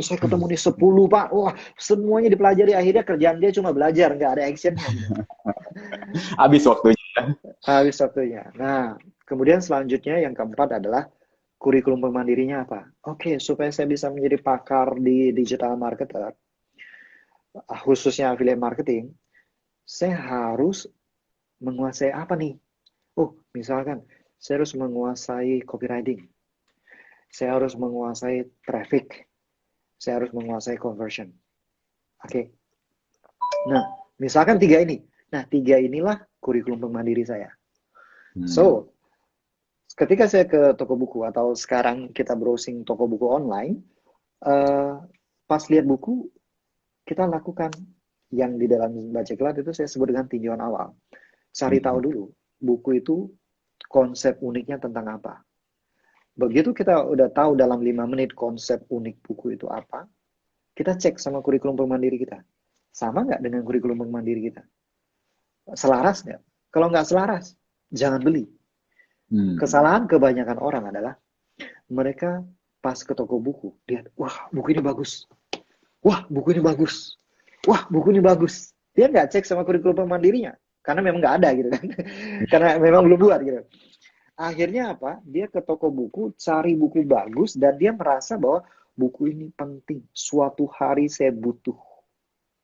saya ketemu nih 10 Pak, wah semuanya dipelajari, akhirnya kerjaan dia cuma belajar, nggak ada actionnya gitu. Habis waktunya. Habis waktunya. Nah, kemudian selanjutnya yang keempat adalah kurikulum pemandirinya apa? Oke, supaya saya bisa menjadi pakar di digital marketer, khususnya affiliate marketing, saya harus menguasai apa nih? Oh, misalkan saya harus menguasai copywriting, saya harus menguasai traffic, saya harus menguasai conversion. Oke. Nah, misalkan 3 ini. Nah, 3 inilah kurikulum pemandiri saya. Hmm. So, ketika saya ke toko buku atau sekarang kita browsing toko buku online, eh, pas lihat buku, kita lakukan yang di dalam baca iklan itu saya sebut dengan tinjauan awal. Cari tahu Hmm. dulu buku itu konsep uniknya tentang apa. Begitu kita udah tahu dalam 5 menit konsep unik buku itu apa, kita cek sama kurikulum pemandiri kita. Sama nggak dengan kurikulum pemandiri kita? Selaras nggak? Kalau nggak selaras, jangan beli. Hmm. Kesalahan kebanyakan orang adalah mereka pas ke toko buku, lihat, wah buku ini bagus, wah buku ini bagus, wah buku ini bagus. Dia nggak cek sama kurikulum mandirinya, karena memang nggak ada gitu kan, karena memang belum buat gitu. Akhirnya apa? Dia ke toko buku, cari buku bagus, dan dia merasa bahwa buku ini penting. Suatu hari saya butuh.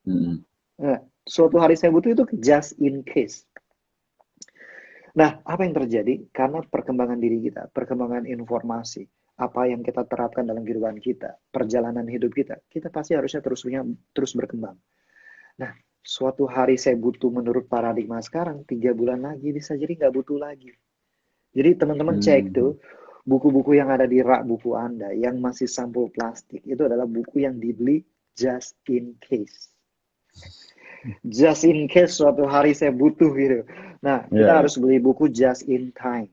Hmm. Nah, suatu hari saya butuh itu just in case. Nah, apa yang terjadi? Karena perkembangan diri kita, perkembangan informasi, apa yang kita terapkan dalam kehidupan kita, perjalanan hidup kita pasti harusnya terus berkembang. Nah, suatu hari saya butuh menurut paradigma sekarang, 3 bulan lagi bisa jadi nggak butuh lagi. Jadi teman-teman cek Hmm. tuh, buku-buku yang ada di rak buku Anda yang masih sampul plastik itu adalah buku yang dibeli just in case. Just in case suatu hari saya butuh gitu. Nah, Iya, kita iya. harus beli buku just in time.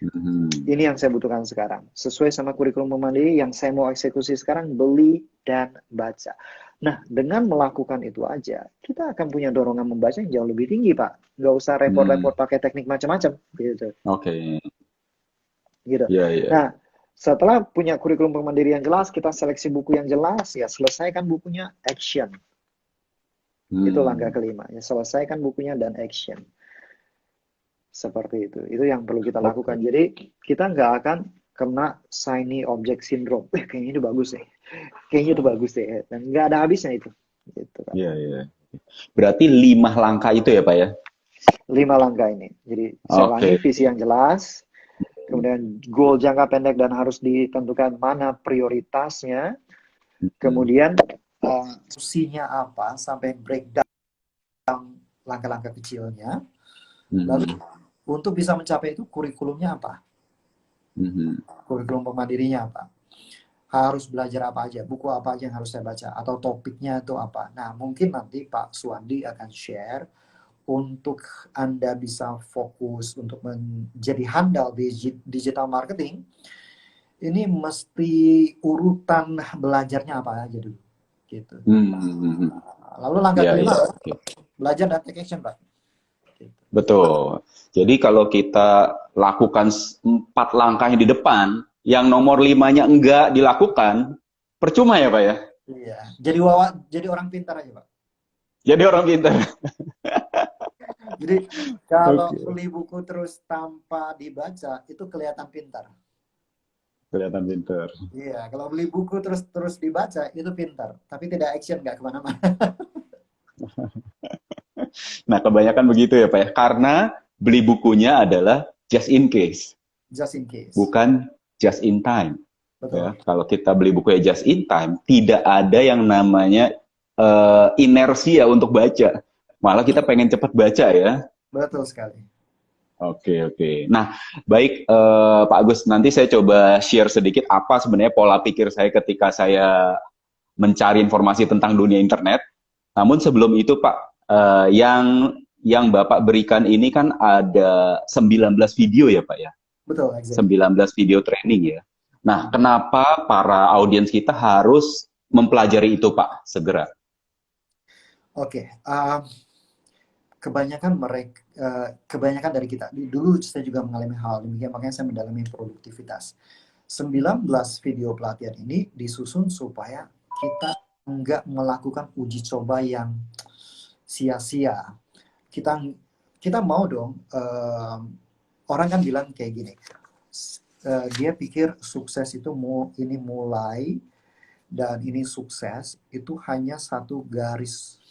Mhm. Ini yang saya butuhkan sekarang. Sesuai sama kurikulum Mandiri yang saya mau eksekusi sekarang, beli dan baca. Nah, dengan melakukan itu aja, kita akan punya dorongan membaca yang jauh lebih tinggi, Pak. Nggak usah Hmm, repot-repot pakai teknik macam-macam, gitu. oke. Gitu. Iya, iya. Nah, setelah punya kurikulum Mandiri yang jelas, kita seleksi buku yang jelas, ya selesaikan bukunya, action. Itu langkah Hmm. kelima. Ya, selesaikan bukunya dan action. Seperti itu. Itu yang perlu kita lakukan. Oke. Jadi kita nggak akan kena shiny object syndrome. Kayaknya itu bagus deh. Kayaknya itu bagus deh. Dan nggak ada habisnya itu. Gitu kan. Iya, iya. Berarti 5 langkah itu ya, Pak ya? 5 langkah ini. Jadi saya ulangi, Oke. visi yang jelas, kemudian goal jangka pendek dan harus ditentukan mana prioritasnya, Hmm. kemudian fungsinya apa sampai breakdown langkah-langkah kecilnya, lalu Hmm. untuk bisa mencapai itu kurikulumnya apa? Hmm. Kurikulum pemandirinya apa? Harus belajar apa aja, buku apa aja yang harus saya baca, atau topiknya itu apa. Nah, mungkin nanti Pak Suwandi akan share untuk Anda bisa fokus untuk menjadi handal di digital marketing. Ini mesti urutan belajarnya apa aja dulu, gitu. Hmm. Lalu langkah Iya, kelima, iya. Oke. belajar dan take action, Pak. Gitu. Betul. Jadi kalau kita lakukan 4 langkah yang di depan, yang nomor 5-nya enggak dilakukan, percuma ya, Pak ya? Iya, jadi orang pintar aja, Pak. Jadi orang pintar. Jadi kalau Oke. beli buku terus tanpa dibaca itu kelihatan pintar. Kelihatan pintar. Iya, kalau beli buku terus terus dibaca itu pintar, tapi tidak action, nggak kemana-mana. Nah, kebanyakan begitu ya, Pak ya. Karena beli bukunya adalah just in case, Just in case. bukan just in time. Ya, Betul, kalau kita beli buku ya just in time, tidak ada yang namanya inersia untuk baca. Malah kita pengen cepat baca ya. betul sekali. Oke, oke. Nah, baik Pak Agus, nanti saya coba share sedikit apa sebenarnya pola pikir saya ketika saya mencari informasi tentang dunia internet. Namun sebelum itu Pak, yang Bapak berikan ini kan ada 19 video ya Pak ya? Betul, exactly. 19 video training ya. Nah, kenapa para audiens kita harus mempelajari itu Pak segera? Oke, kebanyakan dari kita dulu saya juga mengalami hal demikian, makanya saya mendalami produktivitas. 19 video pelatihan ini disusun supaya kita nggak melakukan uji coba yang sia-sia. Kita kita mau dong, orang kan bilang kayak gini, dia pikir sukses itu ini mulai dan ini sukses itu hanya satu garis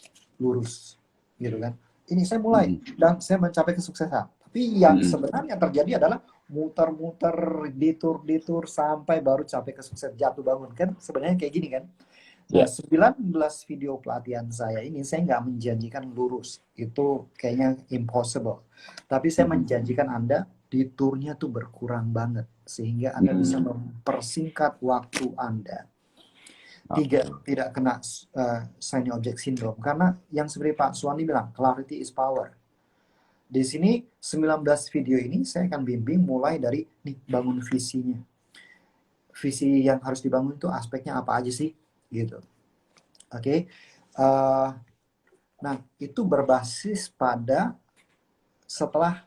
lurus, gitu kan. Ini saya mulai Mm-mm. dan saya mencapai kesuksesan. Tapi yang Mm-mm. sebenarnya terjadi adalah muter-muter, ditur-ditur sampai baru capai kesuksesan, jatuh bangun kan sebenarnya kayak gini kan. Nah, Ya. 19 video pelatihan saya ini saya nggak menjanjikan lurus. Itu kayaknya impossible. Tapi saya Mm-mm. menjanjikan Anda diturnya tuh berkurang banget. Sehingga Anda bisa Mm-mm. mempersingkat waktu Anda. Oke. Tidak kena shiny object syndrome. Karena yang seperti Pak Suwandi bilang, clarity is power. Di sini 19 video ini saya akan bimbing mulai dari nih, bangun visinya. Visi yang harus dibangun itu aspeknya apa aja sih? Gitu. Oke. Okay? Nah, itu berbasis pada setelah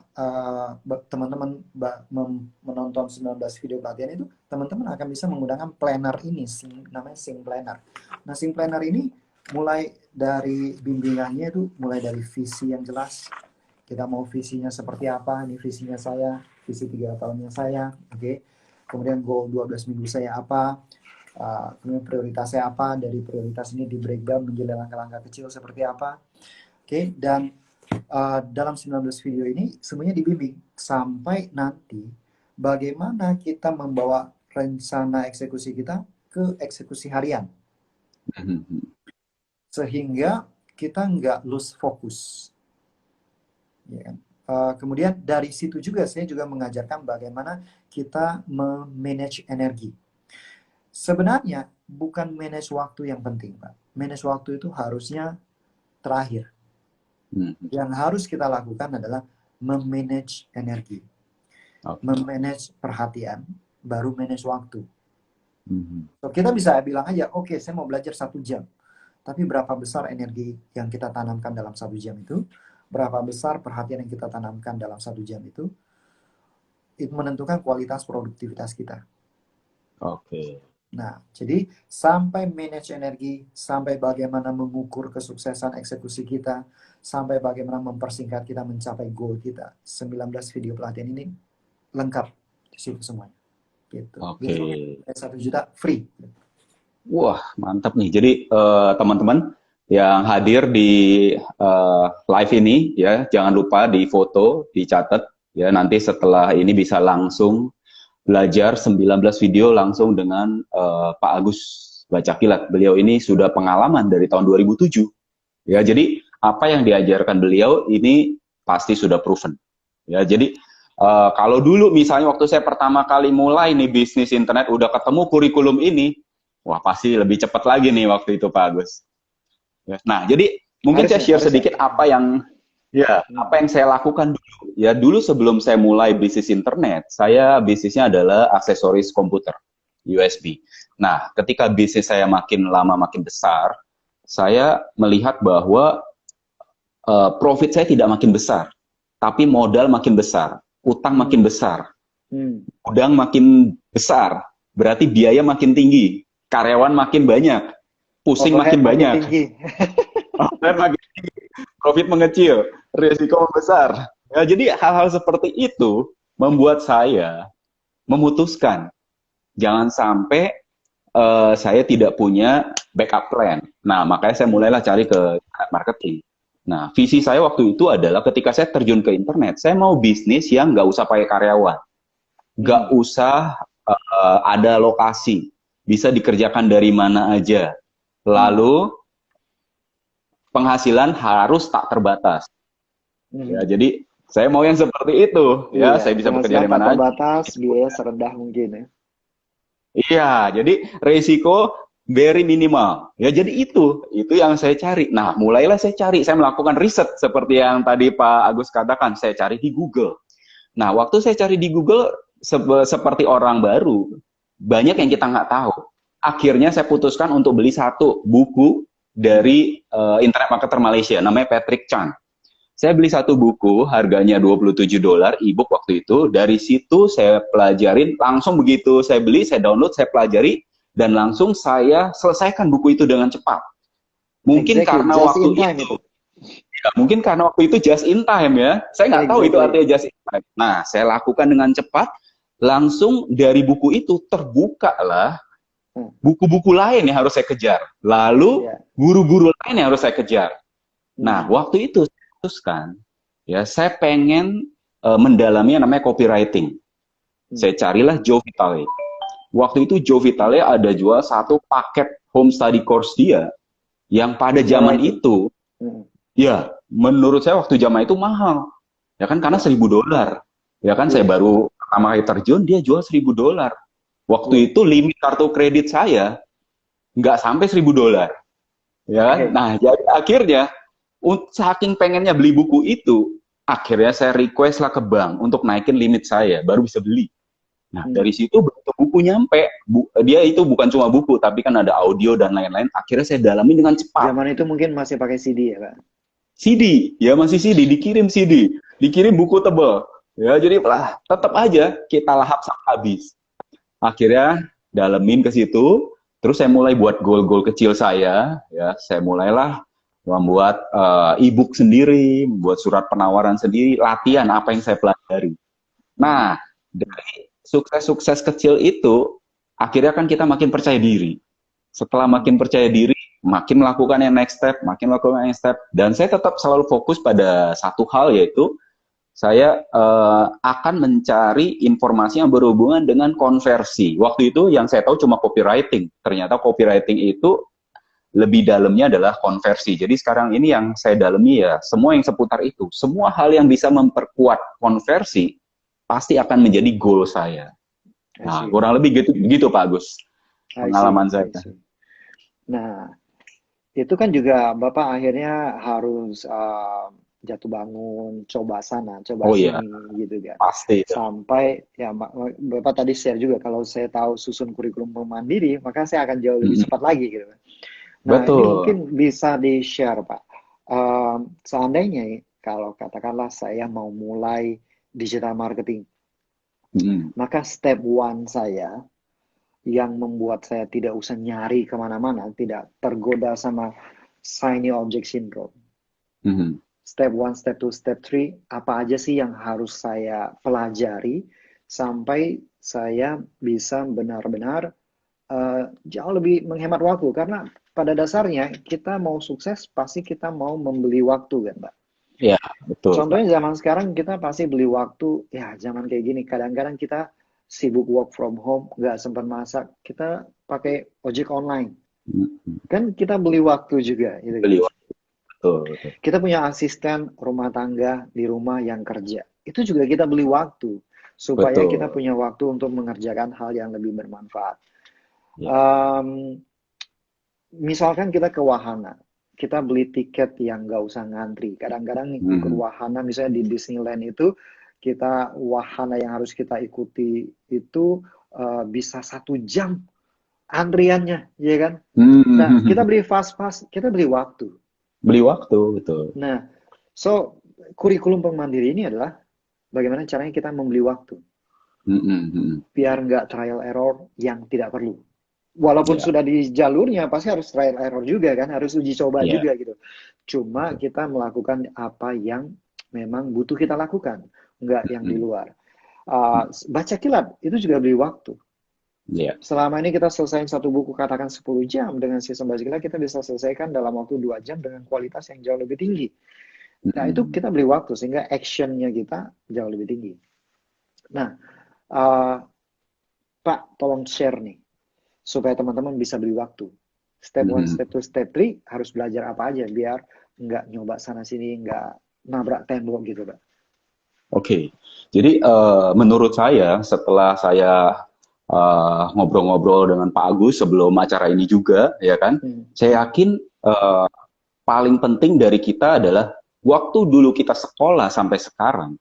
teman-teman menonton 19 video pelatihan itu, teman-teman akan bisa menggunakan planner ini, namanya Sing Planner. Nah, Sing Planner ini mulai dari bimbingannya itu, mulai dari visi yang jelas. Kita mau visinya seperti apa, ini visinya saya, visi 3 tahunnya saya, oke. Okay? Kemudian goal 12 minggu saya apa, kemudian prioritas saya apa, dari prioritas ini di breakdown menjadi langkah-langkah kecil seperti apa. Oke, dan dalam 19 video ini semuanya dibimbing sampai nanti bagaimana kita membawa rencana eksekusi kita ke eksekusi harian. Mm-mm. Sehingga kita nggak lose fokus. Ya kan? Kemudian dari situ juga saya juga mengajarkan bagaimana kita memanage energi. Sebenarnya bukan manage waktu yang penting, Pak. Manage waktu itu harusnya terakhir. Yang harus kita lakukan adalah memanage energi, memanage perhatian, baru manage waktu. So, kita bisa bilang aja, oke, saya mau belajar 1 jam. Tapi berapa besar energi yang kita tanamkan dalam 1 jam itu, berapa besar perhatian yang kita tanamkan dalam 1 jam itu menentukan kualitas produktivitas kita. Oke. Nah, jadi sampai manage energi, sampai bagaimana mengukur kesuksesan eksekusi kita, sampai bagaimana mempersingkat kita mencapai goal kita. 19 video pelatihan ini lengkap di situ semuanya. Gitu. Oke. 1 juta free. Wah, mantap nih. Jadi teman-teman yang hadir di live ini ya, jangan lupa di foto, dicatat ya, nanti setelah ini bisa langsung belajar 19 video langsung dengan Pak Agus Bacakilat. Beliau ini sudah pengalaman dari tahun 2007. Ya, jadi apa yang diajarkan beliau ini pasti sudah proven. Ya, jadi kalau dulu misalnya waktu saya pertama kali mulai nih bisnis internet udah ketemu kurikulum ini, wah pasti lebih cepat lagi nih waktu itu Pak Agus. Ya, nah, jadi mungkin saya share sedikit apa yang saya lakukan dulu. Ya, dulu sebelum saya mulai bisnis internet, saya bisnisnya adalah aksesoris komputer, USB. Nah, ketika bisnis saya makin lama makin besar, saya melihat bahwa profit saya tidak makin besar, tapi modal makin besar, utang makin besar, gudang makin besar, berarti biaya makin tinggi, karyawan makin banyak, pusing makin banyak. Profit mengecil, risiko besar. Ya, jadi hal-hal seperti itu membuat saya memutuskan jangan sampai saya tidak punya backup plan. Nah, makanya saya mulailah cari ke marketing. Nah, visi saya waktu itu adalah ketika saya terjun ke internet, saya mau bisnis yang nggak usah pakai karyawan, nggak usah ada lokasi, bisa dikerjakan dari mana aja. Lalu penghasilan harus tak terbatas. Ya, jadi saya mau yang seperti itu. Ya, saya bisa bekerja di mana aja. Terbatas, biaya serendah mungkin ya. Iya, jadi risiko very minimal. Ya, jadi itu yang saya cari. Nah, mulailah saya cari, saya melakukan riset seperti yang tadi Pak Agus katakan, saya cari di Google. Nah, waktu saya cari di Google seperti orang baru, banyak yang kita nggak tahu. Akhirnya saya putuskan untuk beli satu buku dari internet marketer Malaysia, namanya Patrick Chan. Saya beli satu buku, harganya $27, e-book waktu itu. Dari situ saya pelajarin, langsung begitu saya beli, saya download, saya pelajari, dan langsung saya selesaikan buku itu dengan cepat. Mungkin karena waktu itu, ya, mungkin karena waktu itu just in time ya. Saya nggak tahu itu artinya just in time. Nah, saya lakukan dengan cepat, langsung dari buku itu terbuka lah buku-buku lain yang harus saya kejar. Lalu guru-guru lain yang harus saya kejar. Nah, waktu itu saya putuskan, ya saya pengen mendalami yang namanya copywriting. Saya carilah Joe Vitale. Waktu itu Joe Vitale ada jual satu paket home study course dia, yang pada zaman itu, ya menurut saya waktu zaman itu mahal. Ya kan, karena $1.000. Ya kan, saya baru pertama kali terjun, dia jual $1.000. Waktu itu limit kartu kredit saya nggak sampai $1.000. Ya kan? Nah, jadi akhirnya saking pengennya beli buku itu, akhirnya saya request lah ke bank untuk naikin limit saya, baru bisa beli. Nah, dari situ begitu buku nyampe, dia itu bukan cuma buku, tapi kan ada audio dan lain-lain. Akhirnya saya dalami dengan cepat. Zaman itu mungkin masih pakai CD ya, Pak? CD, ya masih CD, dikirim CD, dikirim buku tebal. Ya, jadi lah tetap aja kita lahap sampai habis. Akhirnya dalemin ke situ, terus saya mulai buat goal-goal kecil saya, ya saya mulailah membuat e-book sendiri, membuat surat penawaran sendiri, latihan apa yang saya pelajari. Nah, dari sukses-sukses kecil itu, akhirnya kan kita makin percaya diri. Setelah makin percaya diri, makin melakukan yang next step, makin melakukan yang next step, dan saya tetap selalu fokus pada satu hal, yaitu saya akan mencari informasi yang berhubungan dengan konversi. Waktu itu yang saya tahu cuma copywriting. Ternyata copywriting itu lebih dalamnya adalah konversi. Jadi sekarang ini yang saya dalami ya semua yang seputar itu. Semua hal yang bisa memperkuat konversi pasti akan menjadi goal saya. I Nah, see. kurang lebih gitu, begitu Pak Agus. I see. Pengalaman saya. I see. Nah, itu kan juga Bapak akhirnya harus jatuh bangun, coba sana, coba Oh iya, sini gitu kan. pasti itu. Sampai ya Bapak tadi share juga kalau saya tahu susun kurikulum mandiri, maka saya akan jauh lebih Mm-mm. cepat lagi gitu kan. Nah, ini Betul. mungkin bisa di-share Pak. Seandainya kalau katakanlah saya mau mulai digital marketing, Mm-mm. maka step one saya yang membuat saya tidak usah nyari kemana-mana, tidak tergoda sama shiny object syndrome. Mm-mm. Step one, step two, step three, apa aja sih yang harus saya pelajari sampai saya bisa benar-benar jauh lebih menghemat waktu. Karena pada dasarnya kita mau sukses pasti kita mau membeli waktu kan Pak. Ya, betul Pak. Contohnya zaman sekarang kita pasti beli waktu, ya zaman kayak gini, kadang-kadang kita sibuk work from home, nggak sempat masak, kita pakai ojek online. Mm-mm. Kan kita beli waktu juga, gitu kan. Beli waktu. Betul, betul. Kita punya asisten rumah tangga di rumah yang kerja. Itu juga kita beli waktu, supaya kita Betul. punya waktu untuk mengerjakan hal yang lebih bermanfaat. Ya. Um, Misalkan kita ke wahana, kita beli tiket yang nggak usah ngantri. Kadang-kadang ikut Mm-mm. wahana, misalnya di Disneyland itu, kita wahana yang harus kita ikuti itu bisa 1 jam antriannya, ya kan? Nah, kita Mm-mm. beli fast pass, kita beli waktu. Beli waktu, betul. Nah, so kurikulum Bank Mandiri ini adalah bagaimana caranya kita membeli waktu, Mm-mm. biar nggak trial error yang tidak perlu. Walaupun Ya, sudah di jalurnya, pasti harus trial error juga kan, harus uji coba ya, juga gitu. Cuma betul. kita melakukan apa yang memang butuh kita lakukan, nggak yang di Mm-mm. luar. Baca kilat, itu juga beli waktu. Ya. Selama ini kita selesaiin satu buku katakan 10 jam, dengan sistem baca kilat kita bisa selesaikan dalam waktu 2 jam dengan kualitas yang jauh lebih tinggi. Nah, itu Mm-mm. kita beli waktu, sehingga actionnya kita jauh lebih tinggi. Nah, uh, Pak, tolong share nih, supaya teman-teman bisa beli waktu. Step one, Mm-mm. step two, step three, harus belajar apa aja, biar nggak nyoba sana-sini, nggak nabrak tembok gitu, Pak. Oke, jadi menurut saya setelah saya ngobrol-ngobrol dengan Pak Agus sebelum acara ini juga, ya kan, Hmm, saya hmm, yakin paling penting dari kita adalah waktu dulu kita sekolah sampai sekarang,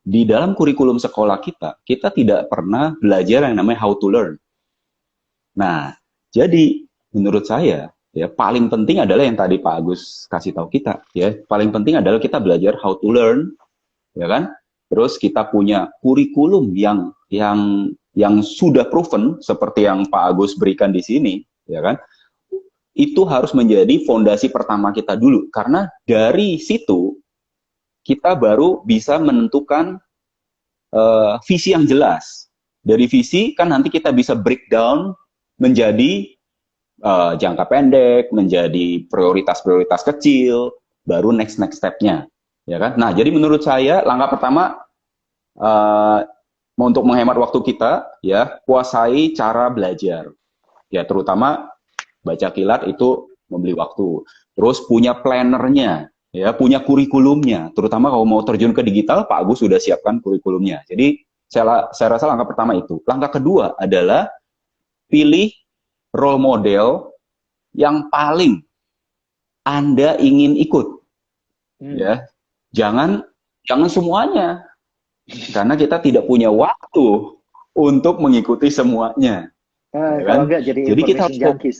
di dalam kurikulum sekolah kita tidak pernah belajar yang namanya how to learn. Nah, jadi menurut saya ya paling penting adalah yang tadi Pak Agus kasih tahu kita, ya paling penting adalah kita belajar how to learn, ya kan? Terus kita punya kurikulum yang sudah proven seperti yang Pak Agus berikan di sini, ya kan? Itu harus menjadi fondasi pertama kita dulu karena dari situ kita baru bisa menentukan visi yang jelas. Dari visi kan nanti kita bisa breakdown menjadi jangka pendek, menjadi prioritas-prioritas kecil, baru next step-nya, ya kan? Nah, jadi menurut saya langkah pertama uh, untuk menghemat waktu kita, ya kuasai cara belajar, ya terutama baca kilat itu membeli waktu. Terus punya plannernya, ya punya kurikulumnya, terutama kalau mau terjun ke digital, Pak Agus sudah siapkan kurikulumnya. Jadi saya rasa langkah pertama itu. Langkah kedua adalah pilih role model yang paling Anda ingin ikut, hmm. ya. Jangan semuanya, karena kita tidak punya waktu untuk mengikuti semuanya, ya kan? Kalau nggak jadi Jadi kita information harus junkies.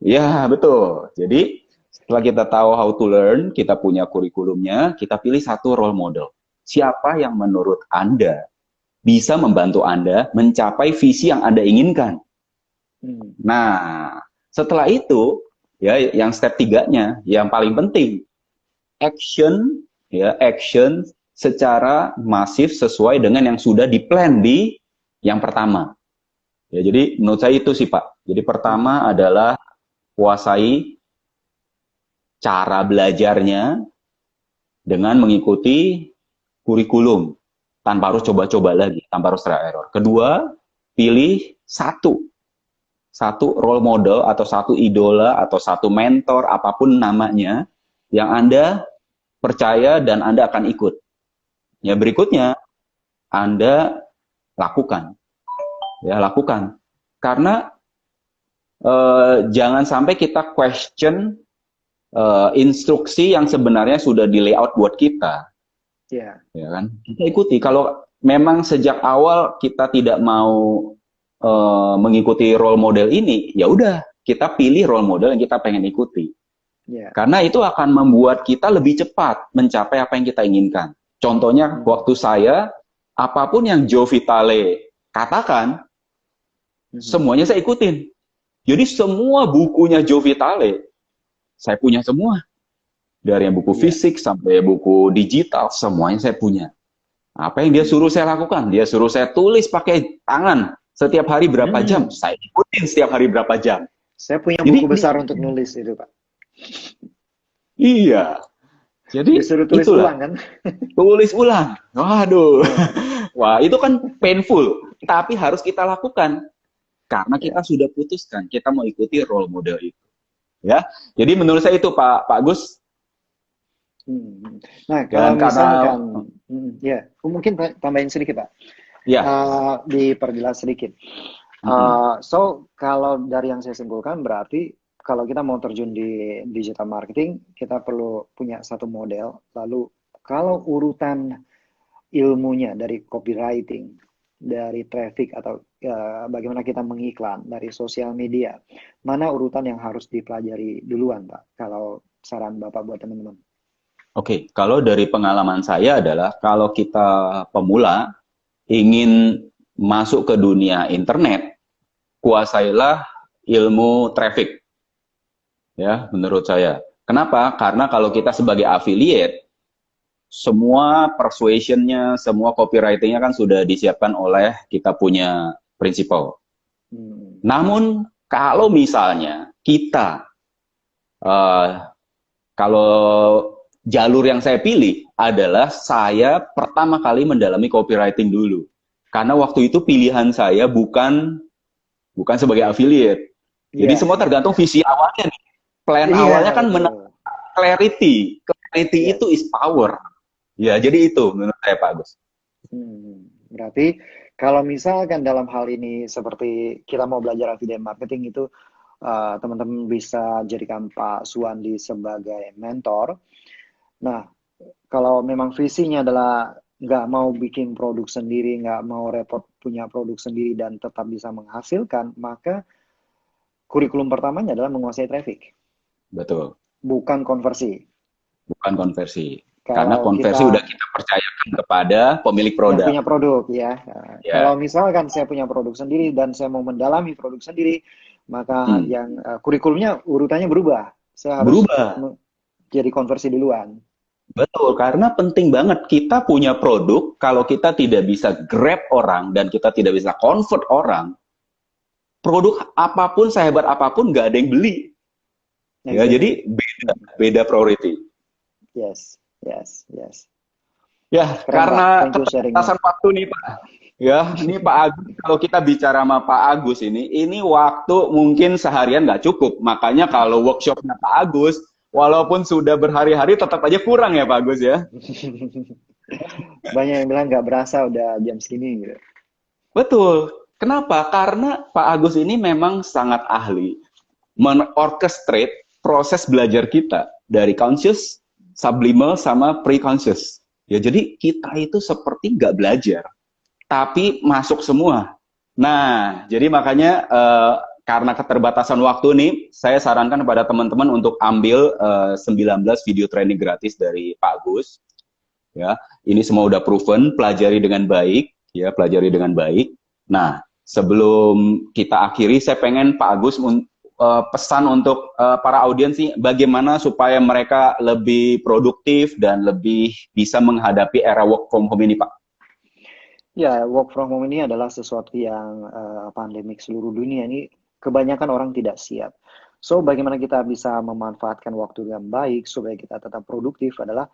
ya, betul. Jadi, setelah kita tahu how to learn, kita punya kurikulumnya, kita pilih satu role model. Siapa yang menurut Anda bisa membantu Anda mencapai visi yang Anda inginkan? Hmm. Nah, setelah itu, ya, yang step tiganya, yang paling penting, action, ya, action secara masif sesuai dengan yang sudah di-plan di yang pertama. Ya, jadi menurut saya itu sih, Pak. Jadi Hmm. pertama adalah kuasai cara belajarnya dengan mengikuti kurikulum tanpa harus coba-coba lagi, tanpa harus trial error. Kedua, pilih satu satu role model atau satu idola atau satu mentor apapun namanya yang Anda percaya dan Anda akan ikut. Ya berikutnya Anda lakukan. Ya lakukan. Karena jangan sampai kita question instruksi yang sebenarnya sudah di layout buat kita. Ya. Ya kan? Kita ikuti. Kalau memang sejak awal kita tidak mau mengikuti role model ini, ya udah kita pilih role model yang kita pengen ikuti. Ya. Karena itu akan membuat kita lebih cepat mencapai apa yang kita inginkan. Contohnya waktu saya, apapun yang Joe Vitale katakan, semuanya saya ikutin. Jadi semua bukunya Joe Vitale, saya punya semua. Dari yang buku fisik sampai buku digital, semuanya saya punya. Apa yang dia suruh saya lakukan? Dia suruh saya tulis pakai tangan. Setiap hari berapa jam? Saya ikutin setiap hari berapa jam. Saya punya buku besar untuk nulis itu, Pak. Iya. Jadi disuruh tulis itulah. ulang kan? Tulis ulang. Waduh. Wah, itu kan painful. Tapi harus kita lakukan. Karena kita sudah putuskan. Kita mau ikuti role model itu. Ya. Jadi menurut saya itu Pak Gus. Nah, kalau misalkan, ya, mungkin tambahin sedikit Pak. Ya. Diperjelas sedikit. So, kalau dari yang saya simpulkan berarti kalau kita mau terjun di digital marketing, kita perlu punya satu model. Lalu kalau urutan ilmunya dari copywriting, dari traffic atau bagaimana kita mengiklan, dari sosial media, mana urutan yang harus dipelajari duluan Pak? Kalau saran Bapak buat teman-teman. Oke, kalau dari pengalaman saya adalah kalau kita pemula ingin masuk ke dunia internet, kuasailah ilmu traffic. Ya, menurut saya. Kenapa? Karena kalau kita sebagai affiliate, semua persuasion-nya, semua copywriting-nya kan sudah disiapkan oleh kita punya principal. Namun, kalau misalnya kita, kalau jalur yang saya pilih adalah saya pertama kali mendalami copywriting dulu. Karena waktu itu pilihan saya bukan sebagai affiliate. Jadi semua tergantung visi awalnya nih. Plan awalnya kan clarity. Clarity itu is power. Ya, jadi itu menurut saya Pak Agus. Berarti kalau misalkan dalam hal ini seperti kita mau belajar affiliate marketing itu teman-teman bisa jadikan Pak Suwandi sebagai mentor. Nah, kalau memang visinya adalah nggak mau bikin produk sendiri, nggak mau repot punya produk sendiri dan tetap bisa menghasilkan, maka kurikulum pertamanya adalah menguasai traffic. Betul. Bukan konversi. Bukan konversi. Karena konversi udah kita percayakan kepada pemilik produk. Yang punya produk, ya. Kalau misalkan saya punya produk sendiri dan saya mau mendalami produk sendiri, maka yang kurikulumnya urutannya berubah. Saya harus jadi konversi duluan. Betul, karena penting banget kita punya produk, kalau kita tidak bisa grab orang dan kita tidak bisa convert orang, produk apapun, sehebat apapun, nggak ada yang beli. Ya, jadi beda priority. Yes. Ya, karena keterbatasan waktu nih Pak. Ya, ini Pak Agus, kalau kita bicara sama Pak Agus ini waktu mungkin seharian nggak cukup. Makanya kalau workshopnya Pak Agus, walaupun sudah berhari-hari tetap aja kurang ya Pak Agus ya. Banyak yang bilang nggak berasa udah jam segini gitu. Betul. Kenapa? Karena Pak Agus ini memang sangat ahli men-orchestrate proses belajar kita dari conscious, subliminal, sama pre-conscious. Ya, jadi kita itu seperti nggak belajar, tapi masuk semua. Nah, jadi makanya karena keterbatasan waktu nih, saya sarankan kepada teman-teman untuk ambil 19 video training gratis dari Pak Agus. Ya, ini semua udah proven, pelajari dengan baik, ya, pelajari dengan baik. Nah, sebelum kita akhiri, saya pengen Pak Agus pesan untuk para audiens nih, bagaimana supaya mereka lebih produktif dan lebih bisa menghadapi era work from home ini, Pak. Ya, work from home ini adalah sesuatu yang pandemik seluruh dunia ini kebanyakan orang tidak siap. So, bagaimana kita bisa memanfaatkan waktu dengan baik supaya kita tetap produktif adalah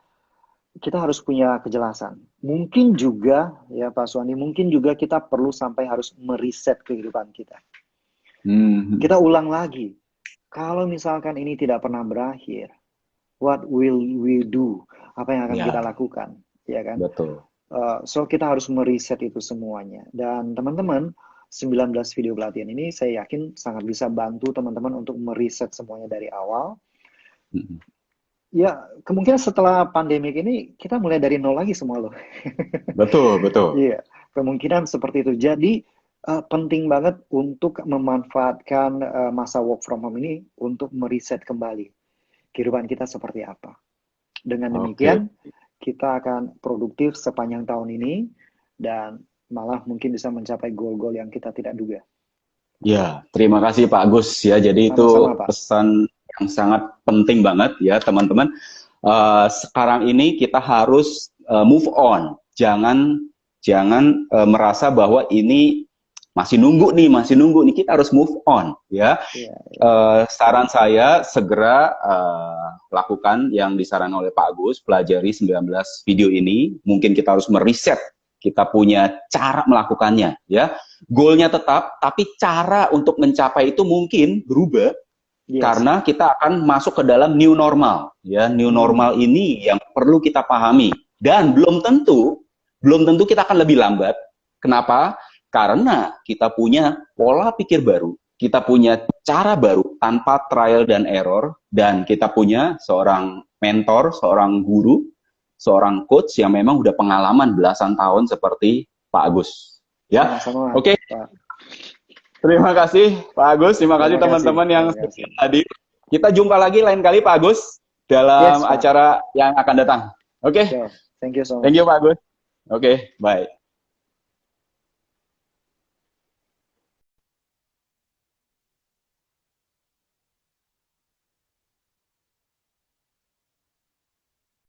kita harus punya kejelasan. Mungkin juga, ya Pak Suwandi, mungkin juga kita perlu sampai harus meriset kehidupan kita. Hmm, Kita ulang lagi. Kalau misalkan ini tidak pernah berakhir, what will we do? Apa yang akan kita ya, lakukan? Ya kan? betul. So kita harus meriset itu semuanya. Dan teman-teman, 19 video pelatihan ini saya yakin sangat bisa bantu teman-teman untuk meriset semuanya dari awal. Hmm, Ya, kemungkinan setelah pandemi ini kita mulai dari nol lagi semua loh. betul, betul. Iya, kemungkinan seperti itu. Jadi penting banget untuk memanfaatkan masa work from home ini untuk meriset kembali kehidupan kita seperti apa. Dengan Oke. demikian, kita akan produktif sepanjang tahun ini dan malah mungkin bisa mencapai goal-goal yang kita tidak duga. Ya, terima kasih Pak Agus ya. Jadi Sama-sama, itu Pak. pesan yang sangat penting banget ya teman-teman. Sekarang ini kita harus move on. Jangan jangan merasa bahwa ini masih nunggu nih. Kita harus move on ya. Iya, Saran saya segera lakukan yang disarankan oleh Pak Agus, pelajari 19 video ini. Mungkin kita harus meriset, kita punya cara melakukannya ya. Goalnya tetap, tapi cara untuk mencapai itu mungkin berubah yes. karena kita akan masuk ke dalam new normal ya. New normal Hmm. ini yang perlu kita pahami dan belum tentu kita akan lebih lambat. Kenapa? Karena kita punya pola pikir baru, kita punya cara baru tanpa trial dan error, dan kita punya seorang mentor, seorang guru, seorang coach yang memang udah pengalaman belasan tahun seperti Pak Agus. Ya, Sama-sama, oke. Pak. Terima kasih Pak Agus, terima kasih Terima kasih. teman-teman yang Terima kasih. hadir. Kita jumpa lagi lain kali Pak Agus dalam Yes, Pak. acara yang akan datang. Oke, Sure. Thank you so thank you much. Pak Agus. Oke, bye.